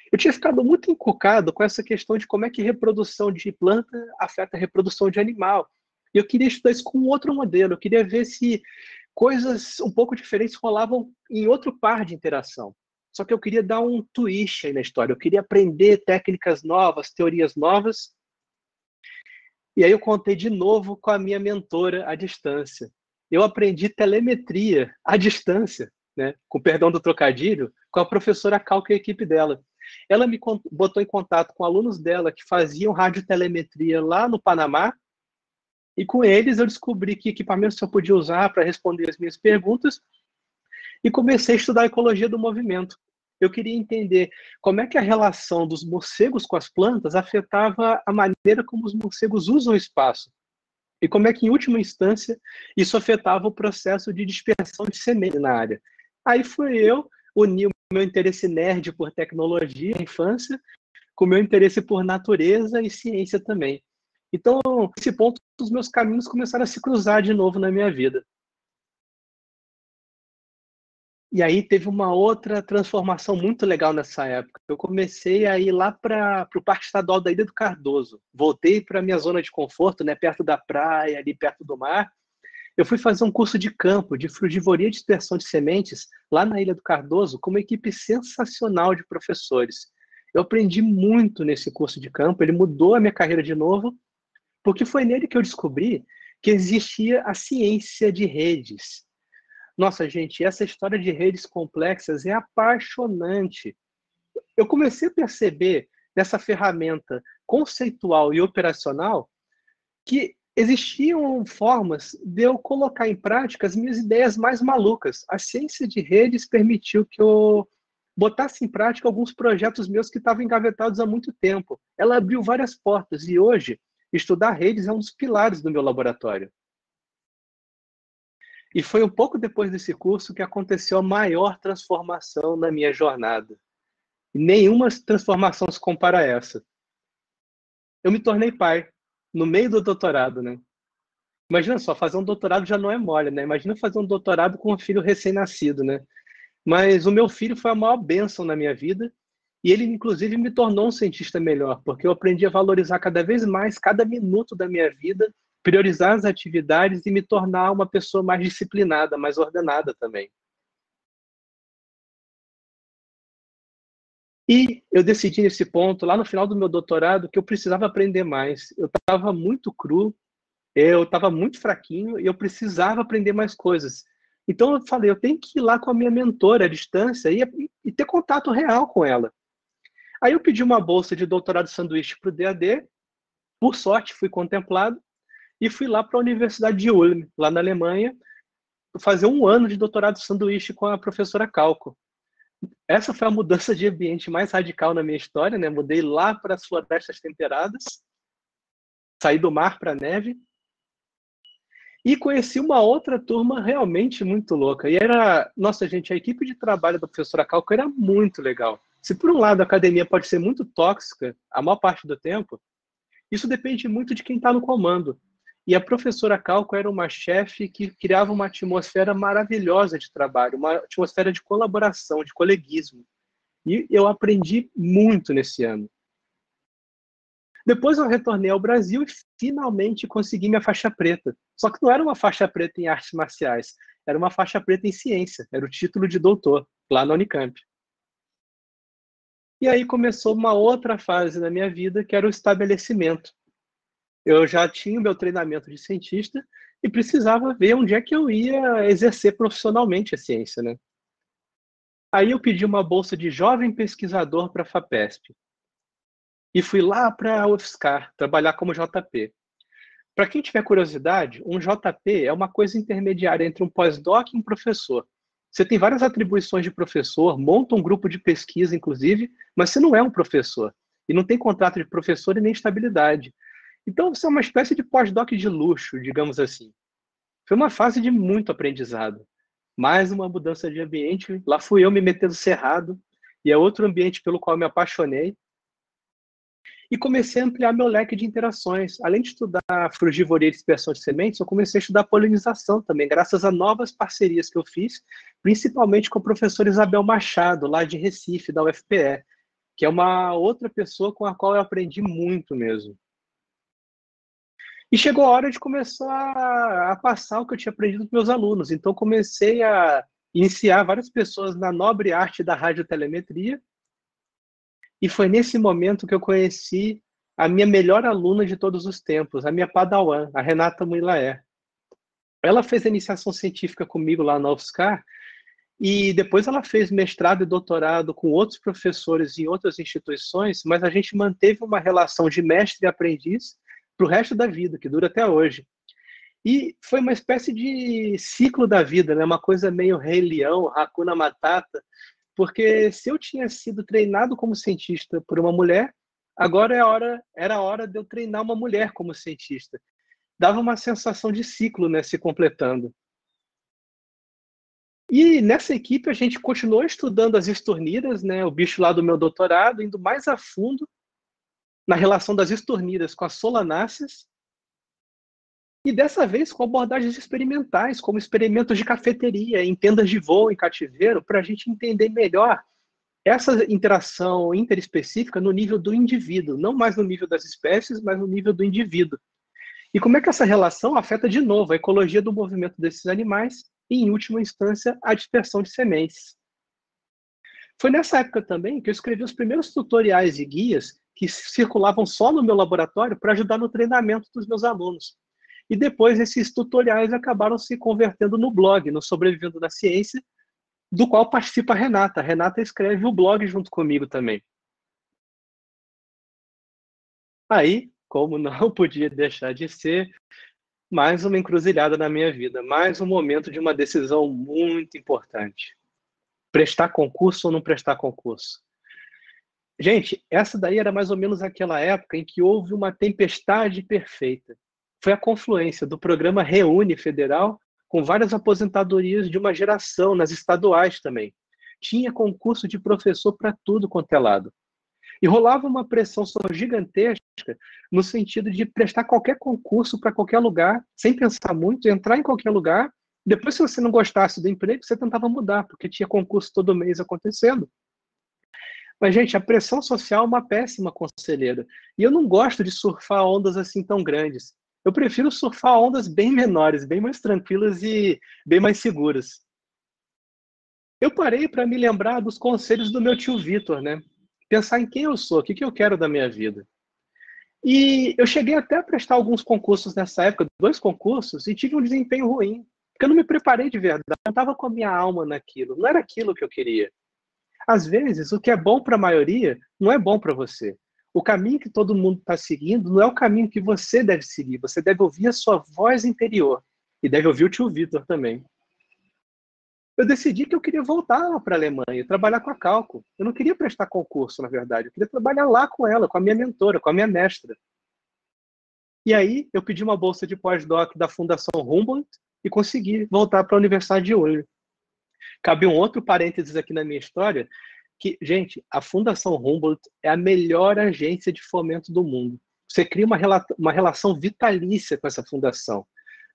Eu tinha ficado muito encucado com essa questão de como é que reprodução de planta afeta a reprodução de animal. E eu queria estudar isso com outro modelo, eu queria ver se coisas um pouco diferentes rolavam em outro par de interação. Só que eu queria dar um twist aí na história, eu queria aprender técnicas novas, teorias novas. E aí eu contei de novo com a minha mentora à distância. Eu aprendi telemetria à distância, né, com perdão do trocadilho, com a professora Calca e a equipe dela. Ela me botou em contato com alunos dela que faziam radiotelemetria lá no Panamá, e com eles eu descobri que equipamentos eu podia usar para responder as minhas perguntas, e comecei a estudar a ecologia do movimento. Eu queria entender como é que a relação dos morcegos com as plantas afetava a maneira como os morcegos usam o espaço. E como é que, em última instância, isso afetava o processo de dispersão de semente na área. Aí fui eu unir o meu interesse nerd por tecnologia na infância com o meu interesse por natureza e ciência também. Então, nesse ponto, os meus caminhos começaram a se cruzar de novo na minha vida. E aí teve uma outra transformação muito legal nessa época. Eu comecei a ir lá para o Parque Estadual da Ilha do Cardoso. Voltei para a minha zona de conforto, né, perto da praia, ali perto do mar. Eu fui fazer um curso de campo, de frugivoria e dispersão de sementes, lá na Ilha do Cardoso, com uma equipe sensacional de professores. Eu aprendi muito nesse curso de campo, ele mudou a minha carreira de novo, porque foi nele que eu descobri que existia a ciência de redes. Nossa, gente, essa história de redes complexas é apaixonante. Eu comecei a perceber nessa ferramenta conceitual e operacional que existiam formas de eu colocar em prática as minhas ideias mais malucas. A ciência de redes permitiu que eu botasse em prática alguns projetos meus que estavam engavetados há muito tempo. Ela abriu várias portas e hoje estudar redes é um dos pilares do meu laboratório. E foi um pouco depois desse curso que aconteceu a maior transformação na minha jornada. E nenhuma transformação se compara a essa. Eu me tornei pai, no meio do doutorado, né? Imagina só, fazer um doutorado já não é mole, né? Imagina fazer um doutorado com um filho recém-nascido, né? Mas o meu filho foi a maior bênção na minha vida e ele, inclusive, me tornou um cientista melhor, porque eu aprendi a valorizar cada vez mais cada minuto da minha vida, priorizar as atividades e me tornar uma pessoa mais disciplinada, mais ordenada também. E eu decidi nesse ponto, lá no final do meu doutorado, que eu precisava aprender mais. Eu estava muito cru, eu estava muito fraquinho e eu precisava aprender mais coisas. Então eu falei, eu tenho que ir lá com a minha mentora à distância e ter contato real com ela. Aí eu pedi uma bolsa de doutorado sanduíche para o DAD, por sorte fui contemplado, e fui lá para a Universidade de Ulm, lá na Alemanha, fazer 1 ano de doutorado sanduíche com a professora Calco. Essa foi a mudança de ambiente mais radical na minha história, né? Mudei lá para as florestas temperadas, saí do mar para a neve. E conheci uma outra turma realmente muito louca. E era, nossa, gente, a equipe de trabalho da professora Calco era muito legal. Se por um lado a academia pode ser muito tóxica a maior parte do tempo, isso depende muito de quem está no comando. E a professora Calco era uma chefe que criava uma atmosfera maravilhosa de trabalho, uma atmosfera de colaboração, de coleguismo. E eu aprendi muito nesse ano. Depois eu retornei ao Brasil e finalmente consegui minha faixa preta. Só que não era uma faixa preta em artes marciais, era uma faixa preta em ciência, era o título de doutor, lá na Unicamp. E aí começou uma outra fase na minha vida, que era o estabelecimento. Eu já tinha o meu treinamento de cientista e precisava ver onde é que eu ia exercer profissionalmente a ciência, né? Aí eu pedi uma bolsa de jovem pesquisador para a FAPESP e fui lá para a UFSCar trabalhar como JP. Para quem tiver curiosidade, um JP é uma coisa intermediária entre um pós-doc e um professor. Você tem várias atribuições de professor, monta um grupo de pesquisa, inclusive, mas você não é um professor. E não tem contrato de professor e nem estabilidade. Então, você é uma espécie de pós-doc de luxo, digamos assim. Foi uma fase de muito aprendizado. Mais uma mudança de ambiente. Lá fui eu me metendo cerrado. E é outro ambiente pelo qual me apaixonei. E comecei a ampliar meu leque de interações. Além de estudar frugivoria e dispersão de sementes, eu comecei a estudar polinização também, graças a novas parcerias que eu fiz, principalmente com a professora Isabel Machado, lá de Recife, da UFPE, que é uma outra pessoa com a qual eu aprendi muito mesmo. E chegou a hora de começar a passar o que eu tinha aprendido com meus alunos. Então, comecei a iniciar várias pessoas na nobre arte da radiotelemetria. E foi nesse momento que eu conheci a minha melhor aluna de todos os tempos, a minha padawan, a Renata Muilaé. Ela fez a iniciação científica comigo lá na UFSCar e depois ela fez mestrado e doutorado com outros professores em outras instituições, mas a gente manteve uma relação de mestre e aprendiz para o resto da vida, que dura até hoje. E foi uma espécie de ciclo da vida, né? Uma coisa meio Rei Leão, Hakuna Matata, porque se eu tinha sido treinado como cientista por uma mulher, agora era a hora de eu treinar uma mulher como cientista. Dava uma sensação de ciclo, né, se completando. E nessa equipe a gente continuou estudando as estornidas, né, o bicho lá do meu doutorado, indo mais a fundo na relação das estornidas com as solanáceas, e dessa vez com abordagens experimentais, como experimentos de cafeteria, em tendas de voo, em cativeiro, para a gente entender melhor essa interação interespecífica no nível do indivíduo, não mais no nível das espécies, mas no nível do indivíduo. E como é que essa relação afeta de novo a ecologia do movimento desses animais e, em última instância, a dispersão de sementes. Foi nessa época também que eu escrevi os primeiros tutoriais e guias que circulavam só no meu laboratório para ajudar no treinamento dos meus alunos. E depois esses tutoriais acabaram se convertendo no blog, no Sobrevivendo na Ciência, do qual participa a Renata. A Renata escreve o blog junto comigo também. Aí, como não podia deixar de ser, mais uma encruzilhada na minha vida, mais um momento de uma decisão muito importante. Prestar concurso ou não prestar concurso? Gente, essa daí era mais ou menos aquela época em que houve uma tempestade perfeita. Foi a confluência do programa Reúne Federal com várias aposentadorias de uma geração, nas estaduais também. Tinha concurso de professor para tudo quanto é lado. E rolava uma pressão gigantesca no sentido de prestar qualquer concurso para qualquer lugar, sem pensar muito, entrar em qualquer lugar. Depois, se você não gostasse do emprego, você tentava mudar, porque tinha concurso todo mês acontecendo. Mas, gente, a pressão social é uma péssima conselheira. E eu não gosto de surfar ondas assim tão grandes. Eu prefiro surfar ondas bem menores, bem mais tranquilas e bem mais seguras. Eu parei para me lembrar dos conselhos do meu tio Vitor, né? Pensar em quem eu sou, o que eu quero da minha vida. E eu cheguei até a prestar alguns concursos nessa época, 2 concursos, e tive um desempenho ruim. Porque eu não me preparei de verdade, eu não estava com a minha alma naquilo, não era aquilo que eu queria. Às vezes, o que é bom para a maioria não é bom para você. O caminho que todo mundo está seguindo não é o caminho que você deve seguir. Você deve ouvir a sua voz interior. E deve ouvir o tio Vitor também. Eu decidi que eu queria voltar para a Alemanha, trabalhar com a Calco. Eu não queria prestar concurso, na verdade. Eu queria trabalhar lá com ela, com a minha mentora, com a minha mestra. E aí eu pedi uma bolsa de pós-doc da Fundação Humboldt e consegui voltar para a Universidade de Ulm. Cabe um outro parênteses aqui na minha história, que, gente, a Fundação Humboldt é a melhor agência de fomento do mundo. Você cria uma relação vitalícia com essa fundação.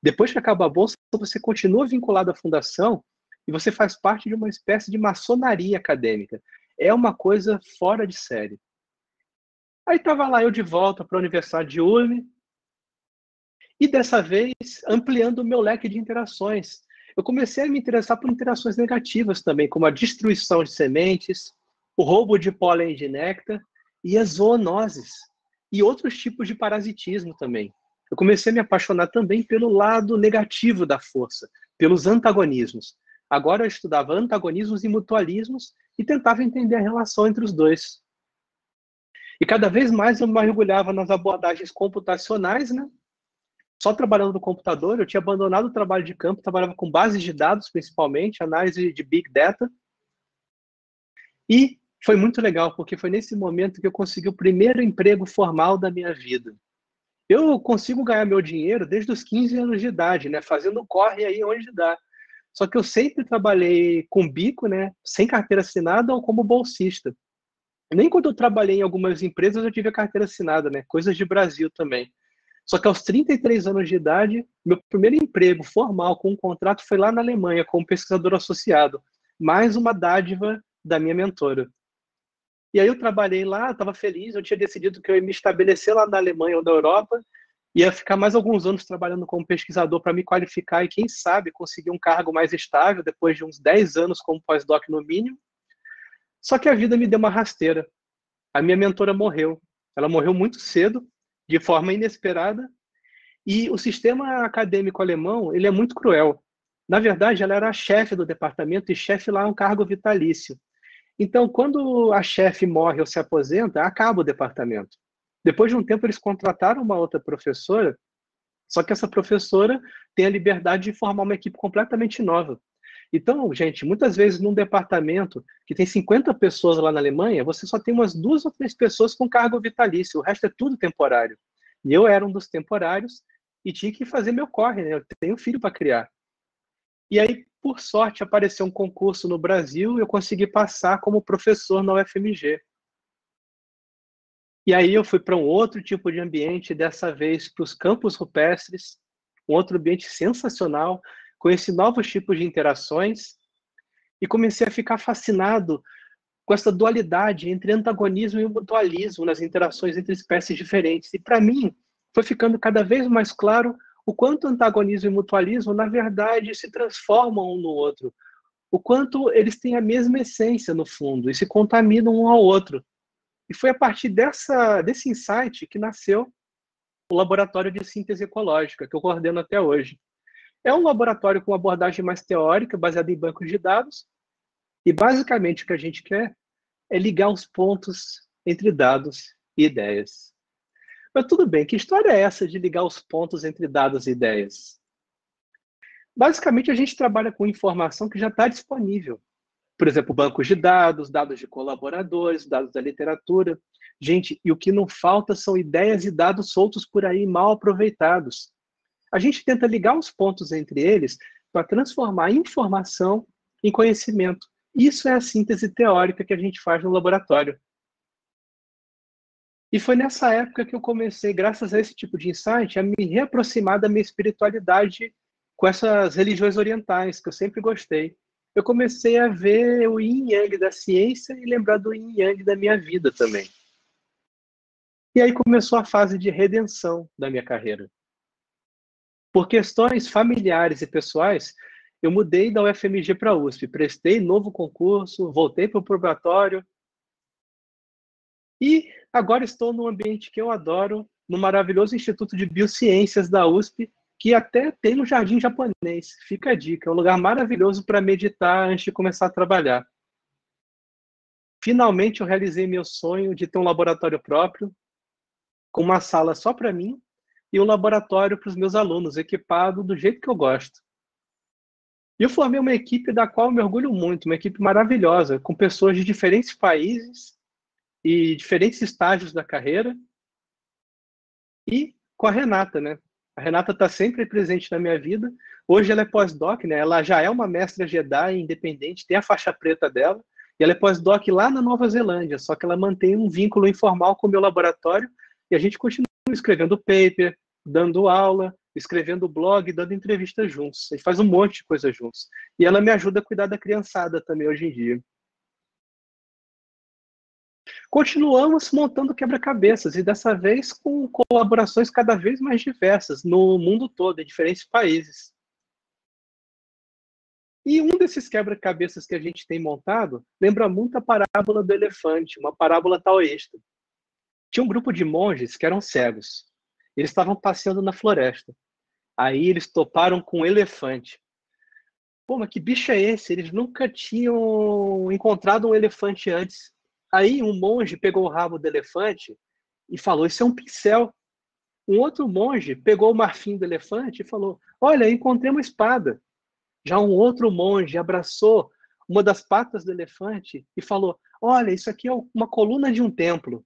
Depois que acaba a bolsa, você continua vinculado à fundação e você faz parte de uma espécie de maçonaria acadêmica. É uma coisa fora de série. Aí estava lá eu de volta para a Universidade de Ulm, e dessa vez ampliando o meu leque de interações. Eu comecei a me interessar por interações negativas também, como a destruição de sementes, o roubo de pólen e de néctar e as zoonoses e outros tipos de parasitismo também. Eu comecei a me apaixonar também pelo lado negativo da força, pelos antagonismos. Agora eu estudava antagonismos e mutualismos e tentava entender a relação entre os dois. E cada vez mais eu me mergulhava nas abordagens computacionais, né? Só trabalhando no computador, eu tinha abandonado o trabalho de campo, trabalhava com bases de dados, principalmente, análise de Big Data. E foi muito legal, porque foi nesse momento que eu consegui o primeiro emprego formal da minha vida. Eu consigo ganhar meu dinheiro desde os 15 anos de idade, né? Fazendo corre aí onde dá. Só que eu sempre trabalhei com bico, né? Sem carteira assinada ou como bolsista. Nem quando eu trabalhei em algumas empresas eu tive a carteira assinada, né? Coisas de Brasil também. Só que aos 33 anos de idade, meu primeiro emprego formal com um contrato foi lá na Alemanha, como pesquisador associado. Mais uma dádiva da minha mentora. E aí eu trabalhei lá, estava feliz, eu tinha decidido que eu ia me estabelecer lá na Alemanha ou na Europa, ia ficar mais alguns anos trabalhando como pesquisador para me qualificar e, quem sabe, conseguir um cargo mais estável, depois de uns 10 anos como pós-doc no mínimo. Só que a vida me deu uma rasteira. A minha mentora morreu. Ela morreu muito cedo, de forma inesperada, e o sistema acadêmico alemão, ele é muito cruel. Na verdade, ela era a chefe do departamento, e chefe lá é um cargo vitalício. Então, quando a chefe morre ou se aposenta, acaba o departamento. Depois de um tempo, eles contrataram uma outra professora, só que essa professora tem a liberdade de formar uma equipe completamente nova. Então, gente, muitas vezes num departamento que tem 50 pessoas lá na Alemanha, você só tem umas 2 ou 3 pessoas com cargo vitalício, o resto é tudo temporário. E eu era um dos temporários e tinha que fazer meu corre, né? Eu tenho filho para criar. E aí, por sorte, apareceu um concurso no Brasil e eu consegui passar como professor na UFMG. E aí eu fui para um outro tipo de ambiente, dessa vez para os campos rupestres, um outro ambiente sensacional, conheci novos tipos de interações e comecei a ficar fascinado com essa dualidade entre antagonismo e mutualismo nas interações entre espécies diferentes. E para mim, foi ficando cada vez mais claro o quanto antagonismo e mutualismo, na verdade, se transformam um no outro, o quanto eles têm a mesma essência, no fundo, e se contaminam um ao outro. E foi a partir desse insight que nasceu o Laboratório de Síntese Ecológica, que eu coordeno até hoje. É um laboratório com abordagem mais teórica, baseada em bancos de dados, e basicamente o que a gente quer é ligar os pontos entre dados e ideias. Mas tudo bem, que história é essa de ligar os pontos entre dados e ideias? Basicamente, a gente trabalha com informação que já está disponível. Por exemplo, bancos de dados, dados de colaboradores, dados da literatura. Gente, e o que não falta são ideias e dados soltos por aí, mal aproveitados. A gente tenta ligar os pontos entre eles para transformar informação em conhecimento. Isso é a síntese teórica que a gente faz no laboratório. E foi nessa época que eu comecei, graças a esse tipo de insight, a me reaproximar da minha espiritualidade com essas religiões orientais, que eu sempre gostei. Eu comecei a ver o yin e yang da ciência e lembrar do yin e yang da minha vida também. E aí começou a fase de redenção da minha carreira. Por questões familiares e pessoais, eu mudei da UFMG para a USP, prestei novo concurso, voltei para o probatório, e agora estou num ambiente que eu adoro, no maravilhoso Instituto de Biociências da USP, que até tem um jardim japonês. Fica a dica, é um lugar maravilhoso para meditar antes de começar a trabalhar. Finalmente eu realizei meu sonho de ter um laboratório próprio, com uma sala só para mim e um laboratório para os meus alunos, equipado do jeito que eu gosto. E eu formei uma equipe da qual eu me orgulho muito, uma equipe maravilhosa, com pessoas de diferentes países e diferentes estágios da carreira. E com a Renata, né? A Renata está sempre presente na minha vida. Hoje ela é pós-doc, né? Ela já é uma mestra Jedi independente, tem a faixa preta dela, e ela é pós-doc lá na Nova Zelândia, só que ela mantém um vínculo informal com o meu laboratório, e a gente continua escrevendo paper, dando aula, escrevendo blog, dando entrevistas juntos. A gente faz um monte de coisa juntos. E ela me ajuda a cuidar da criançada também hoje em dia. Continuamos montando quebra-cabeças, e dessa vez com colaborações cada vez mais diversas, no mundo todo, em diferentes países. E um desses quebra-cabeças que a gente tem montado lembra muito a parábola do elefante, uma parábola taoísta. Tinha um grupo de monges que eram cegos. Eles estavam passeando na floresta. Aí eles toparam com um elefante. Pô, mas que bicho é esse? Eles nunca tinham encontrado um elefante antes. Aí um monge pegou o rabo do elefante e falou, isso é um pincel. Um outro monge pegou o marfim do elefante e falou, olha, encontrei uma espada. Já um outro monge abraçou uma das patas do elefante e falou, olha, isso aqui é uma coluna de um templo.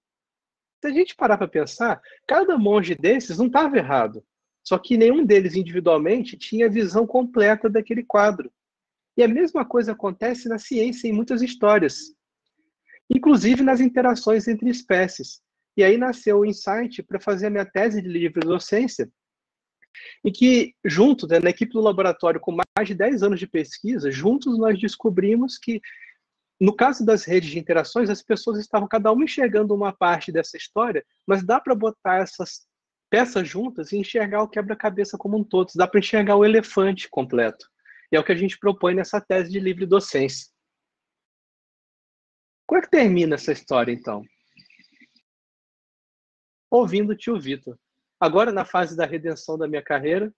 Se a gente parar para pensar, cada monge desses não estava errado. Só que nenhum deles individualmente tinha a visão completa daquele quadro. E a mesma coisa acontece na ciência em muitas histórias, inclusive nas interações entre espécies. E aí nasceu o insight para fazer a minha tese de livre docência, em que, junto, né, na equipe do laboratório, com mais de 10 anos de pesquisa, juntos nós descobrimos que, no caso das redes de interações, as pessoas estavam cada uma enxergando uma parte dessa história, mas dá para botar essas peças juntas e enxergar o quebra-cabeça como um todo, dá para enxergar o elefante completo. E é o que a gente propõe nessa tese de livre docência. Como é que termina essa história, então? Ouvindo o tio Vitor. Agora, na fase da redenção da minha carreira,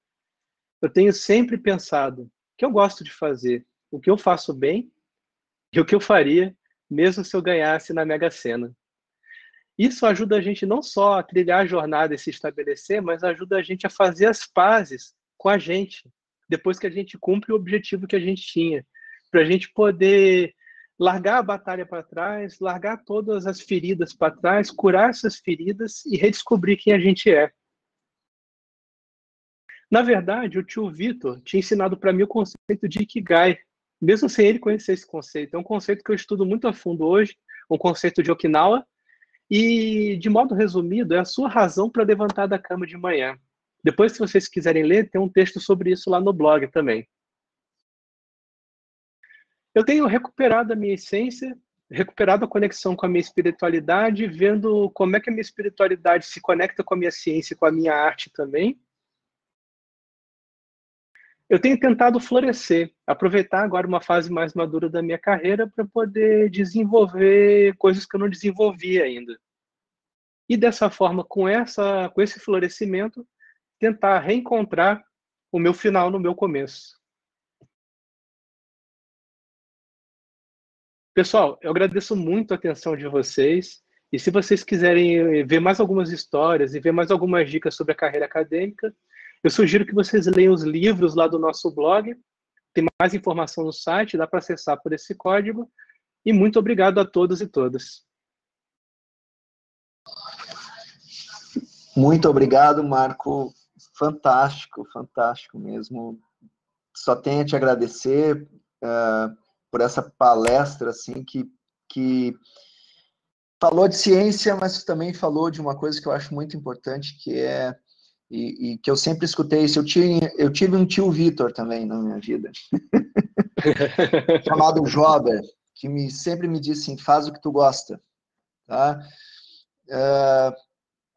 eu tenho sempre pensado o que eu gosto de fazer, o que eu faço bem e o que eu faria mesmo se eu ganhasse na Mega Sena. Isso ajuda a gente não só a trilhar a jornada e se estabelecer, mas ajuda a gente a fazer as pazes com a gente, depois que a gente cumpre o objetivo que a gente tinha, para a gente poder largar a batalha para trás, largar todas as feridas para trás, curar essas feridas e redescobrir quem a gente é. Na verdade, o tio Vitor tinha ensinado para mim o conceito de Ikigai, mesmo sem ele conhecer esse conceito. É um conceito que eu estudo muito a fundo hoje, um conceito de Okinawa, e, de modo resumido, é a sua razão para levantar da cama de manhã. Depois, se vocês quiserem ler, tem um texto sobre isso lá no blog também. Eu tenho recuperado a minha essência, recuperado a conexão com a minha espiritualidade, vendo como é que a minha espiritualidade se conecta com a minha ciência e com a minha arte também. Eu tenho tentado florescer, aproveitar agora uma fase mais madura da minha carreira para poder desenvolver coisas que eu não desenvolvi ainda. E dessa forma, com esse florescimento, tentar reencontrar o meu final no meu começo. Pessoal, eu agradeço muito a atenção de vocês. E se vocês quiserem ver mais algumas histórias e ver mais algumas dicas sobre a carreira acadêmica, eu sugiro que vocês leiam os livros lá do nosso blog. Tem mais informação no site, dá para acessar por esse código. E muito obrigado a todos e todas. Muito obrigado, Marco. Fantástico, fantástico mesmo. Só tenho a te agradecer por essa palestra, assim, que falou de ciência, mas também falou de uma coisa que eu acho muito importante, que é, e que eu sempre escutei isso. Eu tive um tio Vitor também na minha vida, chamado Jober, que sempre me disse assim, faz o que tu gosta, tá?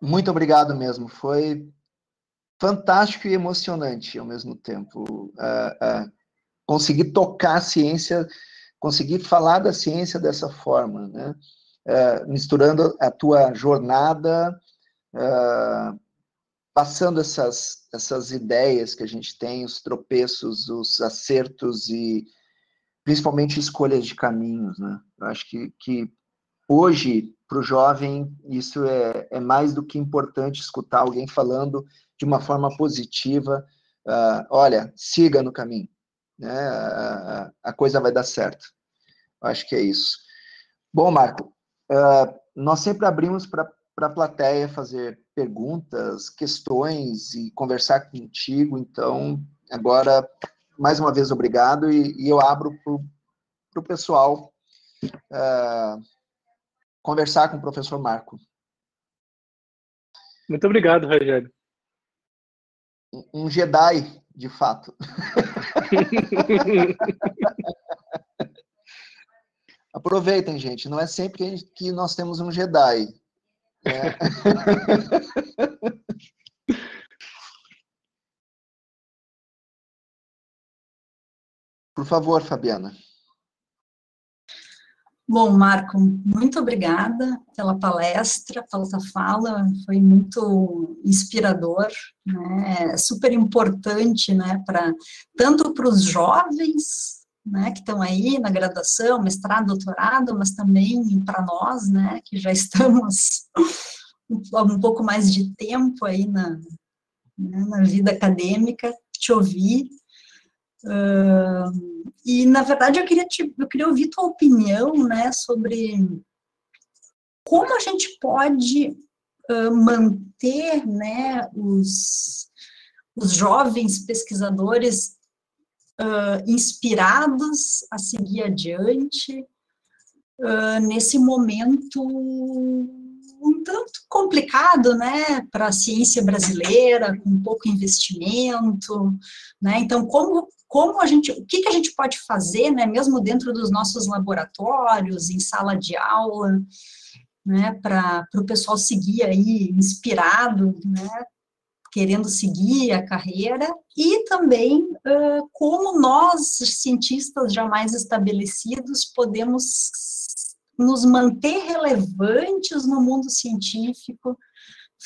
Muito obrigado mesmo, foi fantástico e emocionante ao mesmo tempo. Conseguir tocar a ciência, conseguir falar da ciência dessa forma, né? Misturando a tua jornada, passando essas ideias que a gente tem, os tropeços, os acertos e principalmente escolhas de caminhos, né? Eu acho que hoje, para o jovem, isso é mais do que importante, escutar alguém falando de uma forma positiva, olha, siga no caminho, né? A coisa vai dar certo. Eu acho que é isso. Bom, Marco, nós sempre abrimos para para a plateia fazer perguntas, questões e conversar contigo. Então, agora, mais uma vez, obrigado, e eu abro para o pessoal conversar com o professor Marco. Muito obrigado, Rogério. Um Jedi, de fato. Aproveitem, gente. Não é sempre que nós temos um Jedi. Né? Por favor, Fabiana. Bom, Marco, muito obrigada pela palestra, pela tua fala, foi muito inspirador, né? É super importante, né, tanto para os jovens, né, que estão aí na graduação, mestrado, doutorado, mas também para nós, né, que já estamos um pouco mais de tempo aí na vida acadêmica, te ouvir. E, na verdade, eu queria ouvir tua opinião, né, sobre como a gente pode manter, né, os jovens pesquisadores inspirados a seguir adiante nesse momento um tanto complicado, né, para a ciência brasileira, com pouco investimento, né, então o que a gente pode fazer, né, mesmo dentro dos nossos laboratórios, em sala de aula, né, para o pessoal seguir aí inspirado, né, querendo seguir a carreira, e também como nós, cientistas já mais estabelecidos, podemos nos manter relevantes no mundo científico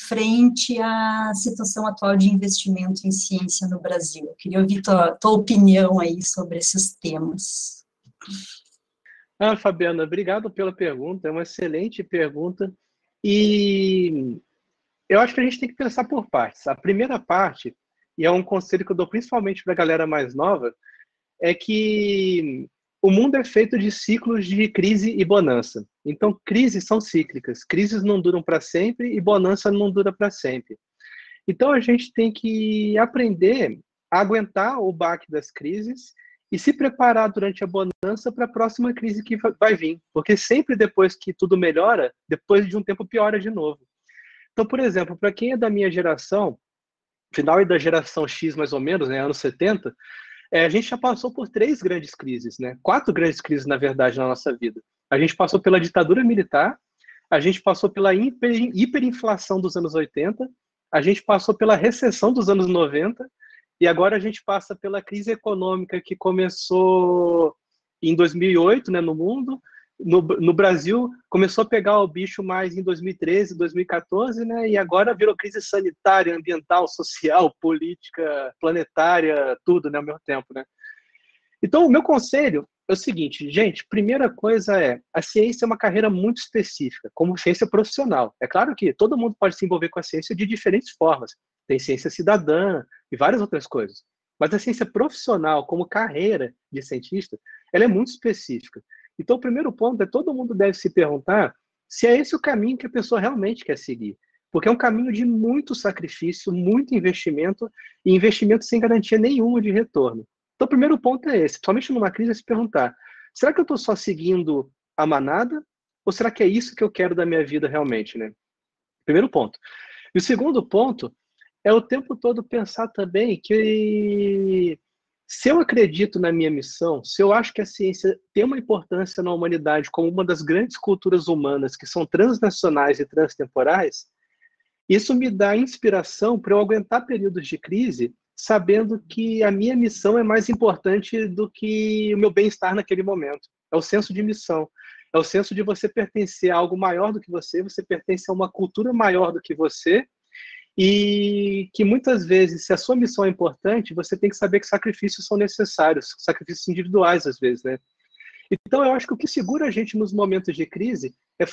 frente à situação atual de investimento em ciência no Brasil. Eu queria ouvir tua opinião aí sobre esses temas. Fabiana, obrigado pela pergunta, é uma excelente pergunta, e eu acho que a gente tem que pensar por partes. A primeira parte, e é um conselho que eu dou principalmente para a galera mais nova, é que o mundo é feito de ciclos de crise e bonança. Então, crises são cíclicas. Crises não duram para sempre e bonança não dura para sempre. Então, a gente tem que aprender a aguentar o baque das crises e se preparar durante a bonança para a próxima crise que vai vir. Porque sempre depois que tudo melhora, depois de um tempo piora de novo. Então, por exemplo, para quem é da minha geração, final da geração X mais ou menos, né, anos 70, a gente já passou por 3 grandes crises, né? 4 grandes crises, na verdade, na nossa vida. A gente passou pela ditadura militar, a gente passou pela hiperinflação dos anos 80, a gente passou pela recessão dos anos 90, e agora a gente passa pela crise econômica que começou em 2008, né, no mundo. No Brasil, começou a pegar o bicho mais em 2013, 2014, né? E agora virou crise sanitária, ambiental, social, política, planetária, tudo, né, ao mesmo tempo, né? Então, o meu conselho é o seguinte, gente, primeira coisa a ciência é uma carreira muito específica, como ciência profissional. É claro que todo mundo pode se envolver com a ciência de diferentes formas. Tem ciência cidadã e várias outras coisas. Mas a ciência profissional, como carreira de cientista, ela é muito específica. Então, o primeiro ponto todo mundo deve se perguntar se é esse o caminho que a pessoa realmente quer seguir. Porque é um caminho de muito sacrifício, muito investimento, e investimento sem garantia nenhuma de retorno. Então, o primeiro ponto é esse, somente numa crise, é se perguntar, será que eu estou só seguindo a manada? Ou será que é isso que eu quero da minha vida realmente, né? Primeiro ponto. E o segundo ponto é o tempo todo pensar também que se eu acredito na minha missão, se eu acho que a ciência tem uma importância na humanidade como uma das grandes culturas humanas que são transnacionais e transtemporais, isso me dá inspiração para eu aguentar períodos de crise, sabendo que a minha missão é mais importante do que o meu bem-estar naquele momento. É o senso de missão. É o senso de você pertencer a algo maior do que você pertence a uma cultura maior do que você, e que muitas vezes, se a sua missão é importante, você tem que saber que sacrifícios são necessários, sacrifícios individuais às vezes, né? Então eu acho que o que segura a gente nos momentos de crise é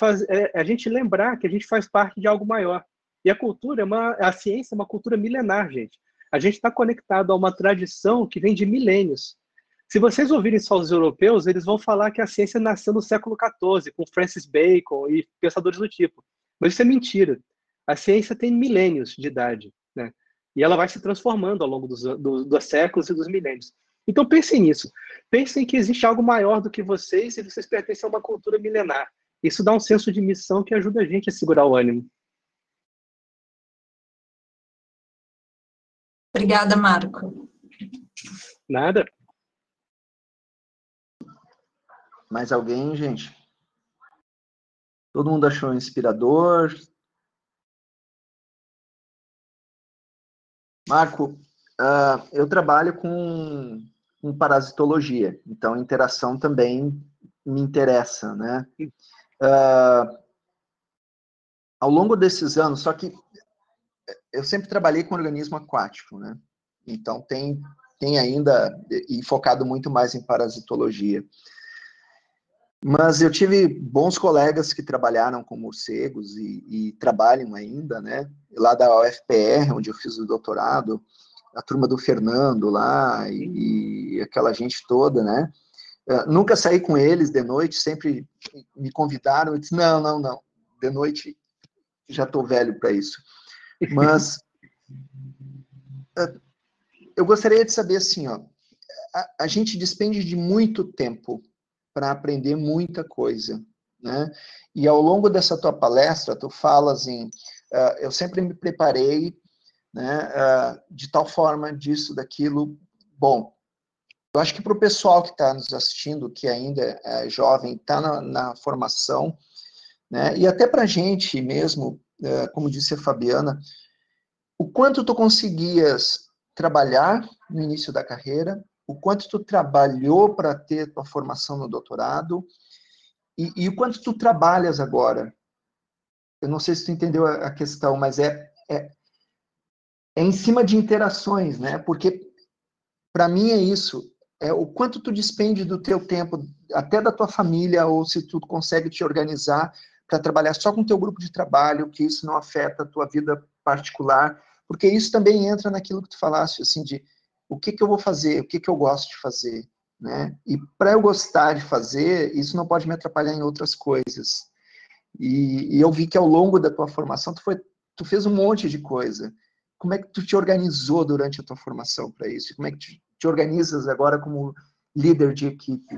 a gente lembrar que a gente faz parte de algo maior. E a ciência é uma cultura milenar, gente. A gente está conectado a uma tradição que vem de milênios. Se vocês ouvirem só os europeus, eles vão falar que a ciência nasceu no século XIV, com Francis Bacon e pensadores do tipo. Mas isso é mentira. A ciência tem milênios de idade, né? E ela vai se transformando ao longo dos séculos e dos milênios. Então pensem nisso. Pensem que existe algo maior do que vocês e vocês pertencem a uma cultura milenar. Isso dá um senso de missão que ajuda a gente a segurar o ânimo. Obrigada, Marco. Nada. Mais alguém, gente? Todo mundo achou inspirador? Marco, eu trabalho com parasitologia, então interação também me interessa, né? Ao longo desses anos, só que eu sempre trabalhei com organismo aquático, né? Então tem ainda, e focado muito mais em parasitologia. Mas eu tive bons colegas que trabalharam com morcegos e trabalham ainda, né? Lá da UFPR, onde eu fiz o doutorado, a turma do Fernando lá e aquela gente toda, né? Nunca saí com eles de noite, sempre me convidaram, eu disse, não, de noite já estou velho para isso. Mas eu gostaria de saber assim, ó, a gente despende de muito tempo para aprender muita coisa, né? E ao longo dessa tua palestra, tu falas em, eu sempre me preparei, né, de tal forma disso, daquilo. Bom, eu acho que para o pessoal que está nos assistindo, que ainda é jovem, está na formação, né, e até para a gente mesmo, como disse a Fabiana, o quanto tu conseguias trabalhar no início da carreira, o quanto tu trabalhou para ter tua formação no doutorado e o quanto tu trabalhas agora. Eu não sei se tu entendeu a questão, mas é em cima de interações, né? Porque para mim é isso, é o quanto tu despende do teu tempo, até da tua família, ou se tu consegue te organizar para trabalhar só com o teu grupo de trabalho, que isso não afeta a tua vida particular, porque isso também entra naquilo que tu falaste, assim, de o que eu vou fazer, o que eu gosto de fazer, né? E para eu gostar de fazer, isso não pode me atrapalhar em outras coisas. E eu vi que ao longo da tua formação, tu fez um monte de coisa. Como é que tu te organizou durante a tua formação para isso? Como é que te organizas agora como líder de equipe?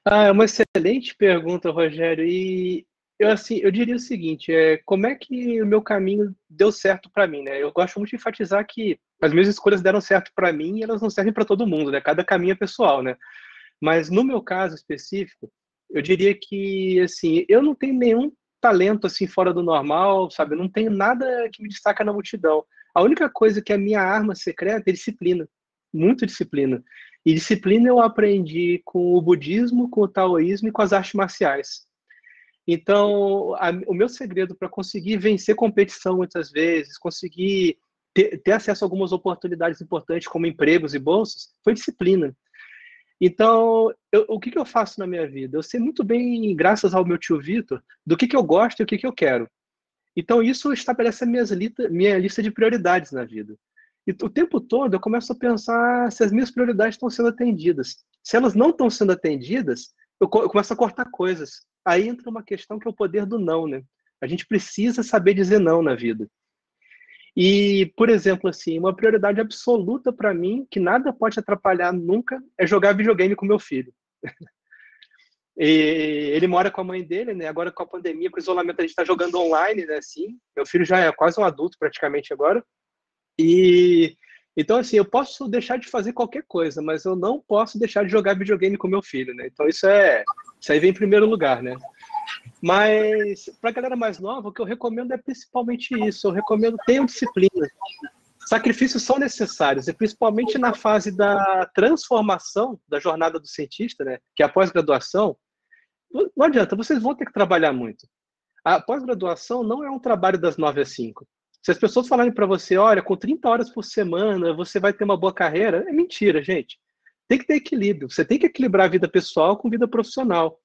É uma excelente pergunta, Rogério. E eu diria o seguinte: como é que o meu caminho deu certo para mim, né? Eu gosto muito de enfatizar que as minhas escolhas deram certo para mim e elas não servem para todo mundo, né? Cada caminho é pessoal, né? Mas no meu caso específico, eu diria que assim, eu não tenho nenhum talento assim fora do normal, sabe? Eu não tenho nada que me destaca na multidão. A única coisa que é a minha arma secreta é disciplina, muito disciplina. E disciplina eu aprendi com o budismo, com o taoísmo e com as artes marciais. Então, o meu segredo para conseguir vencer competição muitas vezes, conseguir ter acesso a algumas oportunidades importantes como empregos e bolsas, foi disciplina. Então, o que eu faço na minha vida? Eu sei muito bem, graças ao meu tio Vitor, do que eu gosto e o que eu quero. Então, isso estabelece a minha lista de prioridades na vida. E o tempo todo eu começo a pensar se as minhas prioridades estão sendo atendidas. Se elas não estão sendo atendidas, eu começo a cortar coisas. Aí entra uma questão que é o poder do não, né? A gente precisa saber dizer não na vida. E, por exemplo, assim, uma prioridade absoluta para mim, que nada pode atrapalhar nunca, é jogar videogame com meu filho. E ele mora com a mãe dele, né? Agora com a pandemia, com o isolamento, a gente está jogando online, né? Assim, meu filho já é quase um adulto praticamente agora. E então, assim, eu posso deixar de fazer qualquer coisa, mas eu não posso deixar de jogar videogame com meu filho, né? Então isso aí vem em primeiro lugar, né? Mas para a galera mais nova, o que eu recomendo é principalmente isso. Eu recomendo tenham disciplina. Sacrifícios são necessários, e principalmente na fase da transformação da jornada do cientista, né? Que é a pós-graduação. Não adianta, vocês vão ter que trabalhar muito. A pós-graduação não é um trabalho das 9 às 5. Se as pessoas falarem para você, olha, com 30 horas por semana você vai ter uma boa carreira, é mentira, gente. Tem que ter equilíbrio. Você tem que equilibrar a vida pessoal com a vida profissional.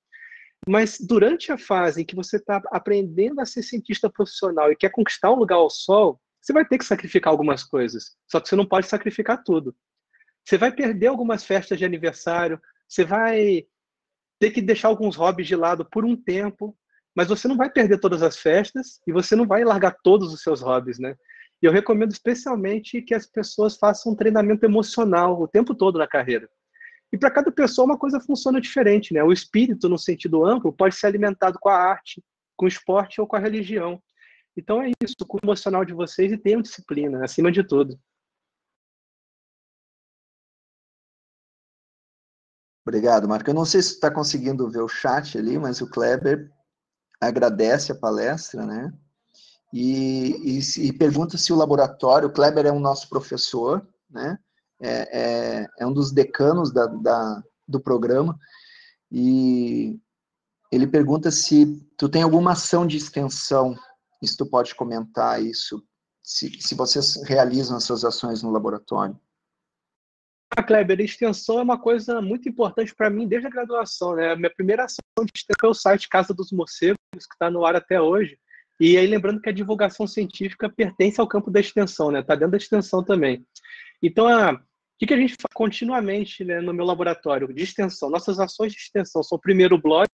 Mas durante a fase em que você está aprendendo a ser cientista profissional e quer conquistar um lugar ao sol, você vai ter que sacrificar algumas coisas. Só que você não pode sacrificar tudo. Você vai perder algumas festas de aniversário, você vai ter que deixar alguns hobbies de lado por um tempo, mas você não vai perder todas as festas e você não vai largar todos os seus hobbies, né? E eu recomendo especialmente que as pessoas façam um treinamento emocional o tempo todo na carreira. E para cada pessoa uma coisa funciona diferente, né? O espírito, no sentido amplo, pode ser alimentado com a arte, com o esporte ou com a religião. Então é isso, com o emocional de vocês e tenham disciplina, acima de tudo. Obrigado, Marco. Eu não sei se você está conseguindo ver o chat ali, mas o Kleber agradece a palestra, né? E pergunta se o laboratório, o Kleber é um nosso professor, né? É um dos decanos do programa, e ele pergunta se tu tem alguma ação de extensão, se tu pode comentar isso, se vocês realizam essas ações no laboratório. Kleber, extensão é uma coisa muito importante para mim desde a graduação, né? A minha primeira ação de extensão foi o site Casa dos Morcegos, que está no ar até hoje. E aí, lembrando que a divulgação científica pertence ao campo da extensão, né? Está dentro da extensão também. Então, o que a gente faz continuamente, né, no meu laboratório de extensão? Nossas ações de extensão são, primeiro, o blog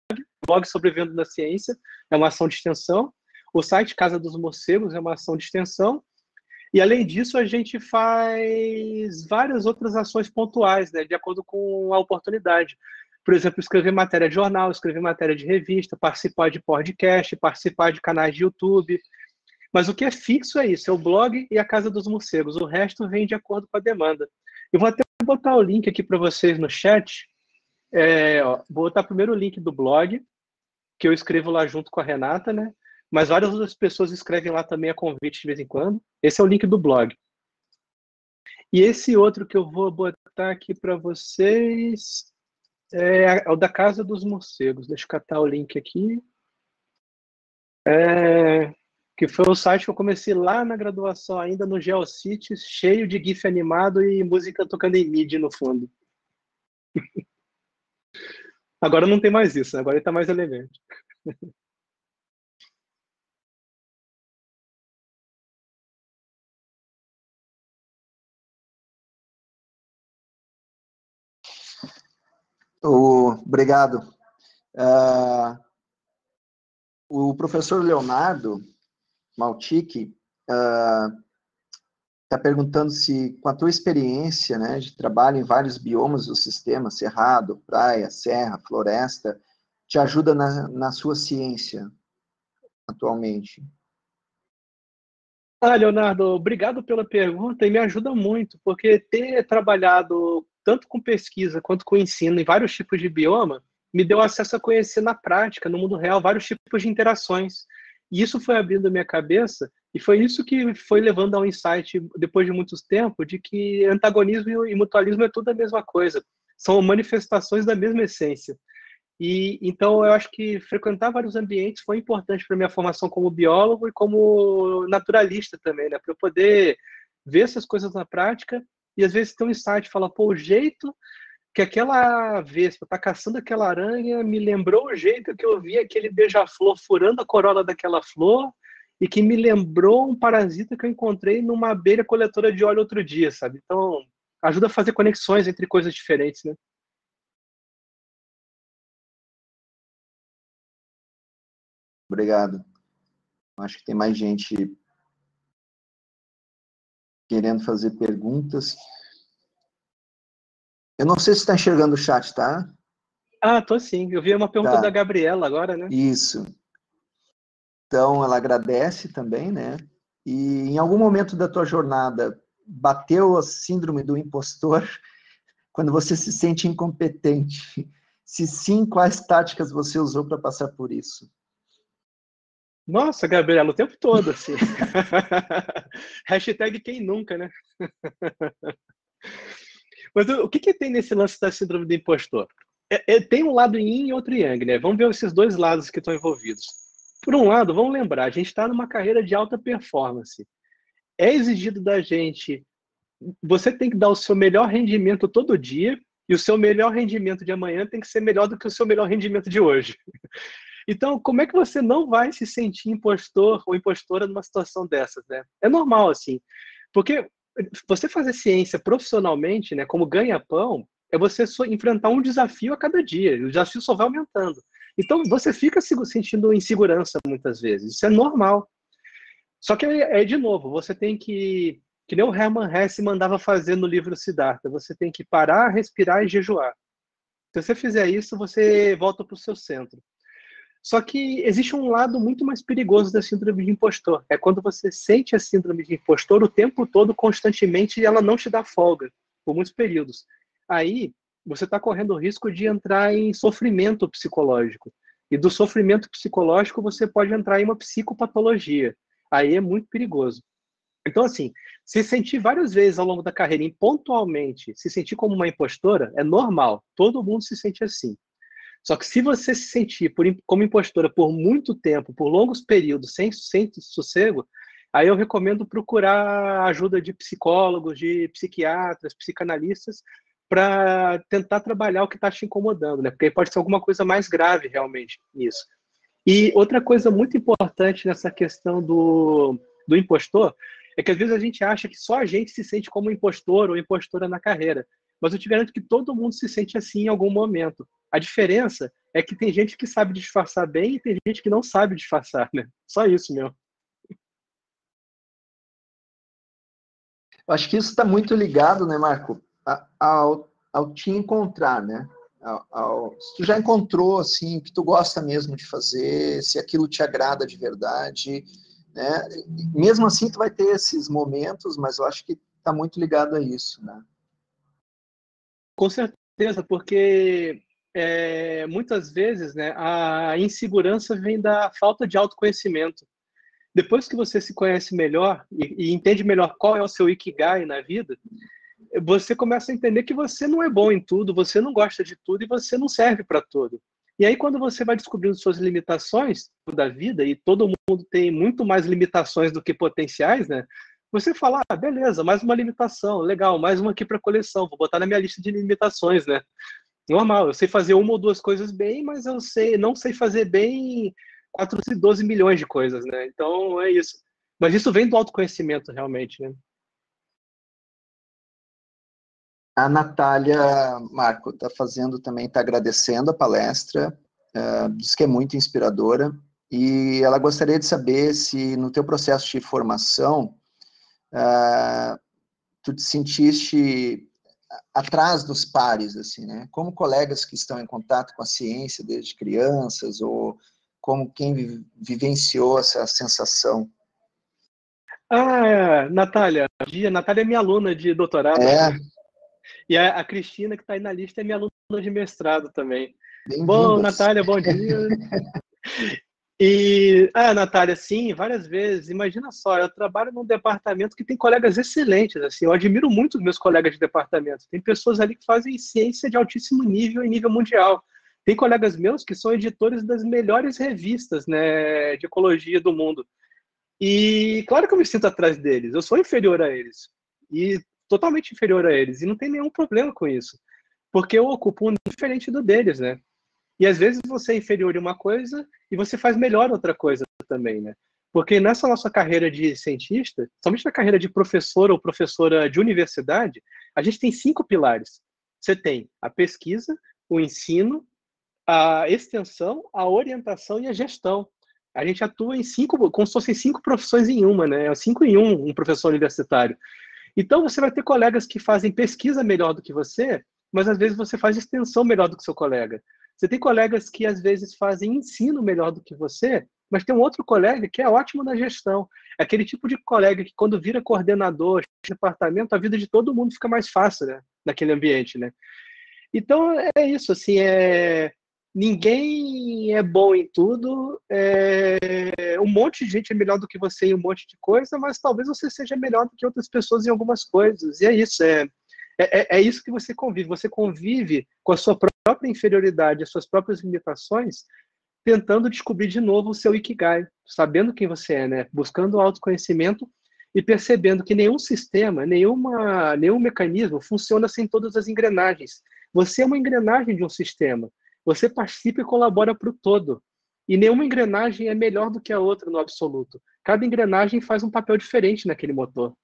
Sobrevivendo na Ciência, é uma ação de extensão. O site Casa dos Morcegos é uma ação de extensão. E, além disso, a gente faz várias outras ações pontuais, né, de acordo com a oportunidade. Por exemplo, escrever matéria de jornal, escrever matéria de revista, participar de podcast, participar de canais de YouTube. Mas o que é fixo é isso, é o blog e a Casa dos Morcegos. O resto vem de acordo com a demanda. Eu vou até botar o link aqui para vocês no chat. Vou botar primeiro o link do blog, que eu escrevo lá junto com a Renata, né? Mas várias outras pessoas escrevem lá também a convite de vez em quando. Esse é o link do blog. E esse outro que eu vou botar aqui para vocês é o da Casa dos Morcegos. Deixa eu catar o link aqui. Que foi o site que eu comecei lá na graduação, ainda no GeoCities, cheio de GIF animado e música tocando em MIDI no fundo. Agora não tem mais isso, né? Agora ele está mais elegante. Obrigado. O professor Leonardo Maltic está perguntando se, com a tua experiência, né, de trabalho em vários biomas do sistema, cerrado, praia, serra, floresta, te ajuda na sua ciência atualmente? Leonardo, obrigado pela pergunta e me ajuda muito, porque ter trabalhado tanto com pesquisa quanto com ensino em vários tipos de bioma me deu acesso a conhecer na prática, no mundo real, vários tipos de interações. E isso foi abrindo a minha cabeça e foi isso que foi levando ao insight, depois de muito tempo, de que antagonismo e mutualismo é tudo a mesma coisa. São manifestações da mesma essência. E então eu acho que frequentar vários ambientes foi importante para minha formação como biólogo e como naturalista também, né? Para eu poder ver essas coisas na prática e às vezes ter um insight, falar, pô, o jeito que aquela vespa está caçando aquela aranha me lembrou o jeito que eu vi aquele beija-flor furando a corola daquela flor e que me lembrou um parasita que eu encontrei numa abelha coletora de óleo outro dia, sabe? Então ajuda a fazer conexões entre coisas diferentes, né? Obrigado. Acho que tem mais gente querendo fazer perguntas. Eu não sei se está enxergando o chat, tá? Tô sim. Eu vi uma pergunta da Gabriela agora, né? Isso. Então, ela agradece também, né? E em algum momento da tua jornada, bateu a síndrome do impostor, quando você se sente incompetente? Se sim, quais táticas você usou para passar por isso? Nossa, Gabriela, o tempo todo, assim. Hashtag quem nunca, né? Mas o que tem nesse lance da síndrome do impostor? Tem um lado yin e outro yang, né? Vamos ver esses dois lados que estão envolvidos. Por um lado, vamos lembrar, a gente está numa carreira de alta performance. É exigido da gente, você tem que dar o seu melhor rendimento todo dia, e o seu melhor rendimento de amanhã tem que ser melhor do que o seu melhor rendimento de hoje. Então, como é que você não vai se sentir impostor ou impostora numa situação dessas, né? É normal, assim. Porque você fazer ciência profissionalmente, né, como ganha-pão, é você enfrentar um desafio a cada dia. O desafio só vai aumentando. Então, você fica se sentindo insegurança muitas vezes. Isso é normal. Só que, de novo, você tem que nem o Hermann Hesse mandava fazer no livro Siddhartha, você tem que parar, respirar e jejuar. Se você fizer isso, você volta para o seu centro. Só que existe um lado muito mais perigoso da síndrome de impostor. É quando você sente a síndrome de impostor o tempo todo, constantemente, e ela não te dá folga, por muitos períodos. Aí, você está correndo o risco de entrar em sofrimento psicológico. E do sofrimento psicológico, você pode entrar em uma psicopatologia. Aí é muito perigoso. Então, assim, se sentir várias vezes ao longo da carreira, e pontualmente, se sentir como uma impostora, é normal. Todo mundo se sente assim. Só que se você se sentir como impostora por muito tempo, por longos períodos, sem sossego, aí eu recomendo procurar ajuda de psicólogos, de psiquiatras, psicanalistas, para tentar trabalhar o que está te incomodando, né? Porque aí pode ser alguma coisa mais grave realmente nisso. E outra coisa muito importante nessa questão do impostor é que às vezes a gente acha que só a gente se sente como impostor ou impostora na carreira. Mas eu te garanto que todo mundo se sente assim em algum momento. A diferença é que tem gente que sabe disfarçar bem e tem gente que não sabe disfarçar, né? Só isso mesmo. Eu acho que isso está muito ligado, né, Marco, ao te encontrar, né? Se tu já encontrou, assim, o que tu gosta mesmo de fazer, se aquilo te agrada de verdade, né? Mesmo assim, tu vai ter esses momentos, mas eu acho que está muito ligado a isso, né? Com certeza, porque muitas vezes, né, a insegurança vem da falta de autoconhecimento. Depois que você se conhece melhor e entende melhor qual é o seu ikigai na vida, você começa a entender que você não é bom em tudo, você não gosta de tudo e você não serve para tudo. E aí, quando você vai descobrindo suas limitações da vida, e todo mundo tem muito mais limitações do que potenciais, né? Você fala, beleza, mais uma limitação, legal, mais uma aqui para coleção, vou botar na minha lista de limitações, né? Normal, eu sei fazer uma ou duas coisas bem, mas não sei fazer bem 412 milhões de coisas, né? Então, é isso. Mas isso vem do autoconhecimento, realmente, né? A Natália, Marco, está fazendo também, está agradecendo a palestra, diz que é muito inspiradora, e ela gostaria de saber se no teu processo de formação, tu te sentiste atrás dos pares, assim, né? Como colegas que estão em contato com a ciência desde crianças, ou como quem vivenciou essa sensação. Natália, Natália é minha aluna de doutorado. É. E a Cristina, que está aí na lista, é minha aluna de mestrado também. Bom, Bem-vindas. Natália, bom dia. E, Natália, sim, várias vezes. Imagina só, eu trabalho num departamento que tem colegas excelentes, assim, eu admiro muito os meus colegas de departamento. Tem pessoas ali que fazem ciência de altíssimo nível e nível mundial. Tem colegas meus que são editores das melhores revistas, né, de ecologia do mundo. E claro que eu me sinto atrás deles, eu sou inferior a eles. E totalmente inferior a eles. E não tem nenhum problema com isso. Porque eu ocupo um diferente do deles, né? E às vezes você é inferior em uma coisa e você faz melhor outra coisa também, né? Porque nessa nossa carreira de cientista, somente na carreira de professor ou professora de universidade, a gente tem 5 pilares. Você tem a pesquisa, o ensino, a extensão, a orientação e a gestão. A gente atua em 5, como se fossem 5 profissões em uma, né? É 5 em um professor universitário. Então você vai ter colegas que fazem pesquisa melhor do que você, mas às vezes você faz extensão melhor do que seu colega. Você tem colegas que às vezes fazem ensino melhor do que você, mas tem um outro colega que é ótimo na gestão. É aquele tipo de colega que quando vira coordenador de departamento, a vida de todo mundo fica mais fácil, né? Naquele ambiente, né? Então é isso, assim, ninguém é bom em tudo, um monte de gente é melhor do que você em um monte de coisa, mas talvez você seja melhor do que outras pessoas em algumas coisas, e é isso, é isso que você convive com a sua própria inferioridade, as suas próprias limitações, tentando descobrir de novo o seu Ikigai, sabendo quem você é, né? Buscando autoconhecimento e percebendo que nenhum sistema, nenhum mecanismo funciona sem todas as engrenagens. Você é uma engrenagem de um sistema. Você participa e colabora para o todo. E nenhuma engrenagem é melhor do que a outra no absoluto. Cada engrenagem faz um papel diferente naquele motor.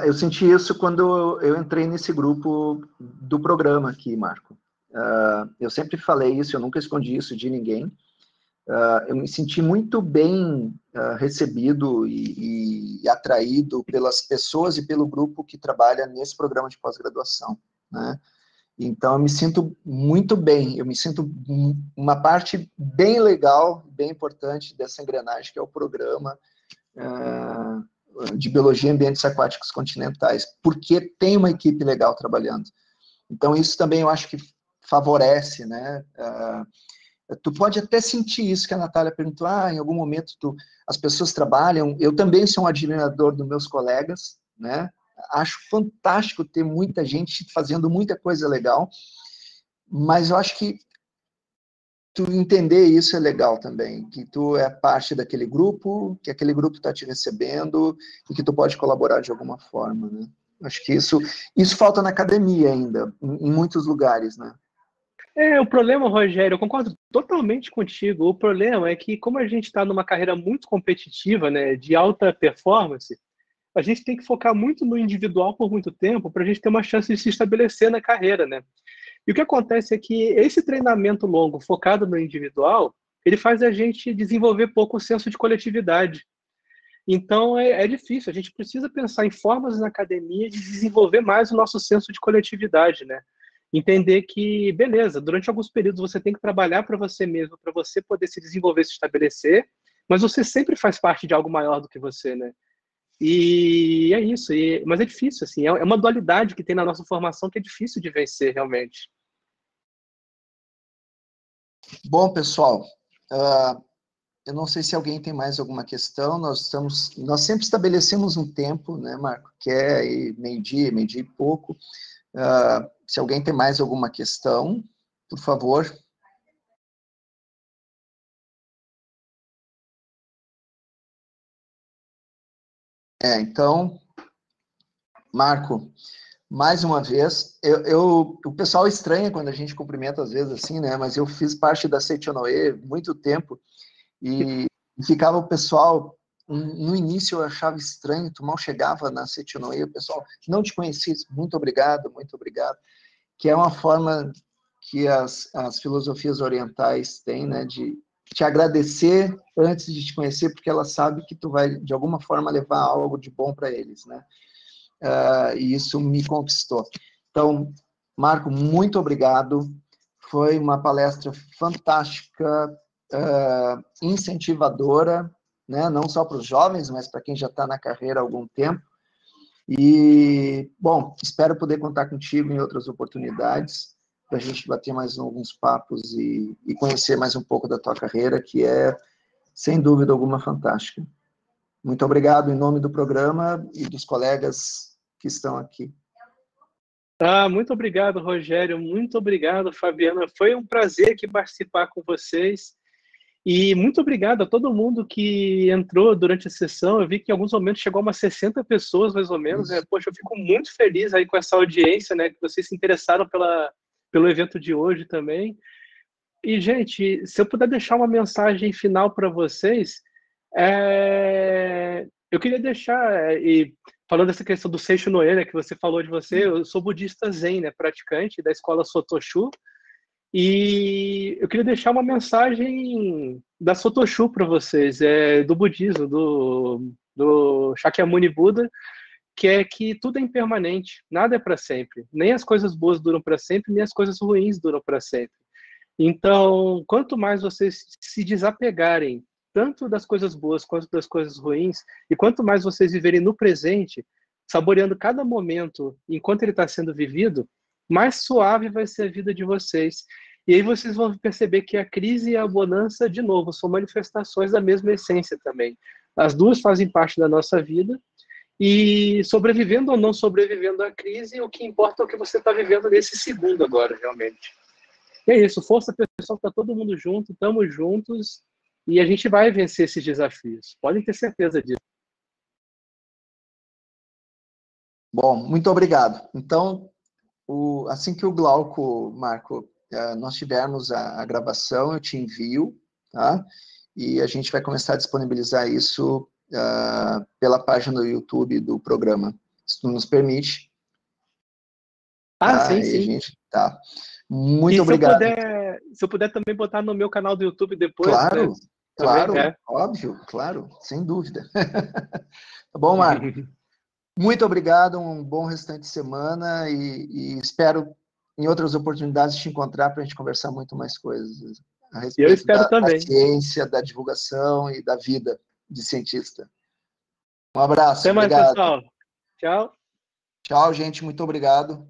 Eu senti isso quando eu entrei nesse grupo do programa aqui, Marco. Eu sempre falei isso, eu nunca escondi isso de ninguém. Eu me senti muito bem recebido e atraído pelas pessoas e pelo grupo que trabalha nesse programa de pós-graduação, né? Então, eu me sinto muito bem, eu me sinto uma parte bem legal, bem importante dessa engrenagem que é o programa de Biologia e Ambientes Aquáticos Continentais, porque tem uma equipe legal trabalhando. Então, isso também eu acho que favorece, né? Tu pode até sentir isso que a Natália perguntou, em algum momento as pessoas trabalham, eu também sou um admirador dos meus colegas, né? Acho fantástico ter muita gente fazendo muita coisa legal, mas eu acho que tu entender isso é legal também, que tu é parte daquele grupo, que aquele grupo está te recebendo e que tu pode colaborar de alguma forma, né? Acho que isso falta na academia ainda, em muitos lugares, né? O problema, Rogério, eu concordo totalmente contigo. O problema é que, como a gente está numa carreira muito competitiva, né, de alta performance, a gente tem que focar muito no individual por muito tempo para a gente ter uma chance de se estabelecer na carreira, né? E o que acontece é que esse treinamento longo, focado no individual, ele faz a gente desenvolver pouco o senso de coletividade. Então, é difícil. A gente precisa pensar em formas na academia de desenvolver mais o nosso senso de coletividade, né? Entender que, beleza, durante alguns períodos você tem que trabalhar para você mesmo, para você poder se desenvolver, se estabelecer, mas você sempre faz parte de algo maior do que você, né? E é isso. Mas é difícil, assim. É uma dualidade que tem na nossa formação que é difícil de vencer, realmente. Bom, pessoal, eu não sei se alguém tem mais alguma questão. Nós sempre estabelecemos um tempo, né, Marco? Que é meio-dia e pouco. Se alguém tem mais alguma questão, por favor. Então, Marco, mais uma vez, o pessoal estranha quando a gente cumprimenta às vezes assim, né? Mas eu fiz parte da Seichonoe muito tempo e ficava o pessoal, no início eu achava estranho, tu mal chegava na Seichonoe, o pessoal não te conhecia, muito obrigado, que é uma forma que as filosofias orientais têm, né, de te agradecer antes de te conhecer, porque ela sabe que tu vai, de alguma forma, levar algo de bom para eles, né? E isso me conquistou. Então, Marco, muito obrigado. Foi uma palestra fantástica, incentivadora, né? Não só para os jovens, mas para quem já está na carreira há algum tempo. E, bom, espero poder contar contigo em outras oportunidades, para a gente bater mais alguns papos e conhecer mais um pouco da tua carreira, que é, sem dúvida alguma, fantástica. Muito obrigado em nome do programa e dos colegas que estão aqui. Muito obrigado, Rogério. Muito obrigado, Fabiana. Foi um prazer aqui participar com vocês. E muito obrigado a todo mundo que entrou durante a sessão. Eu vi que em alguns momentos chegou a umas 60 pessoas, mais ou menos. Poxa, eu fico muito feliz aí com essa audiência, né? Que vocês se interessaram pelo evento de hoje também. E, gente, se eu puder deixar uma mensagem final para vocês, eu queria deixar, falando dessa questão do Seixo Noé, né, que você falou de você, eu sou budista zen, né, praticante da escola Sotoshu, e eu queria deixar uma mensagem da Sotoshu para vocês, do budismo, do Shakyamuni Buda, que é que tudo é impermanente, nada é para sempre. Nem as coisas boas duram para sempre, nem as coisas ruins duram para sempre. Então, quanto mais vocês se desapegarem tanto das coisas boas quanto das coisas ruins, e quanto mais vocês viverem no presente, saboreando cada momento enquanto ele está sendo vivido, mais suave vai ser a vida de vocês. E aí vocês vão perceber que a crise e a bonança, de novo, são manifestações da mesma essência também. As duas fazem parte da nossa vida, e sobrevivendo ou não sobrevivendo à crise, o que importa é o que você está vivendo nesse segundo agora, realmente. E é isso, força pessoal, tá todo mundo junto, estamos juntos e a gente vai vencer esses desafios. Podem ter certeza disso. Bom, muito obrigado. Então, assim que o Glauco, Marco, nós tivermos a gravação, eu te envio, tá? E a gente vai começar a disponibilizar isso pela página do YouTube do programa, se tu nos permite. Sim, e sim. A gente, tá. Muito obrigado. Se eu puder também botar no meu canal do YouTube depois, Claro, né? claro, Também, óbvio, claro, sem dúvida. Tá bom, Marco? Muito obrigado, um bom restante de semana e espero em outras oportunidades te encontrar para a gente conversar muito mais coisas a Eu respeito espero da também. ciência, da divulgação e da vida de cientista. Um abraço, Até mais, obrigado. pessoal. Tchau. Tchau, gente, muito obrigado.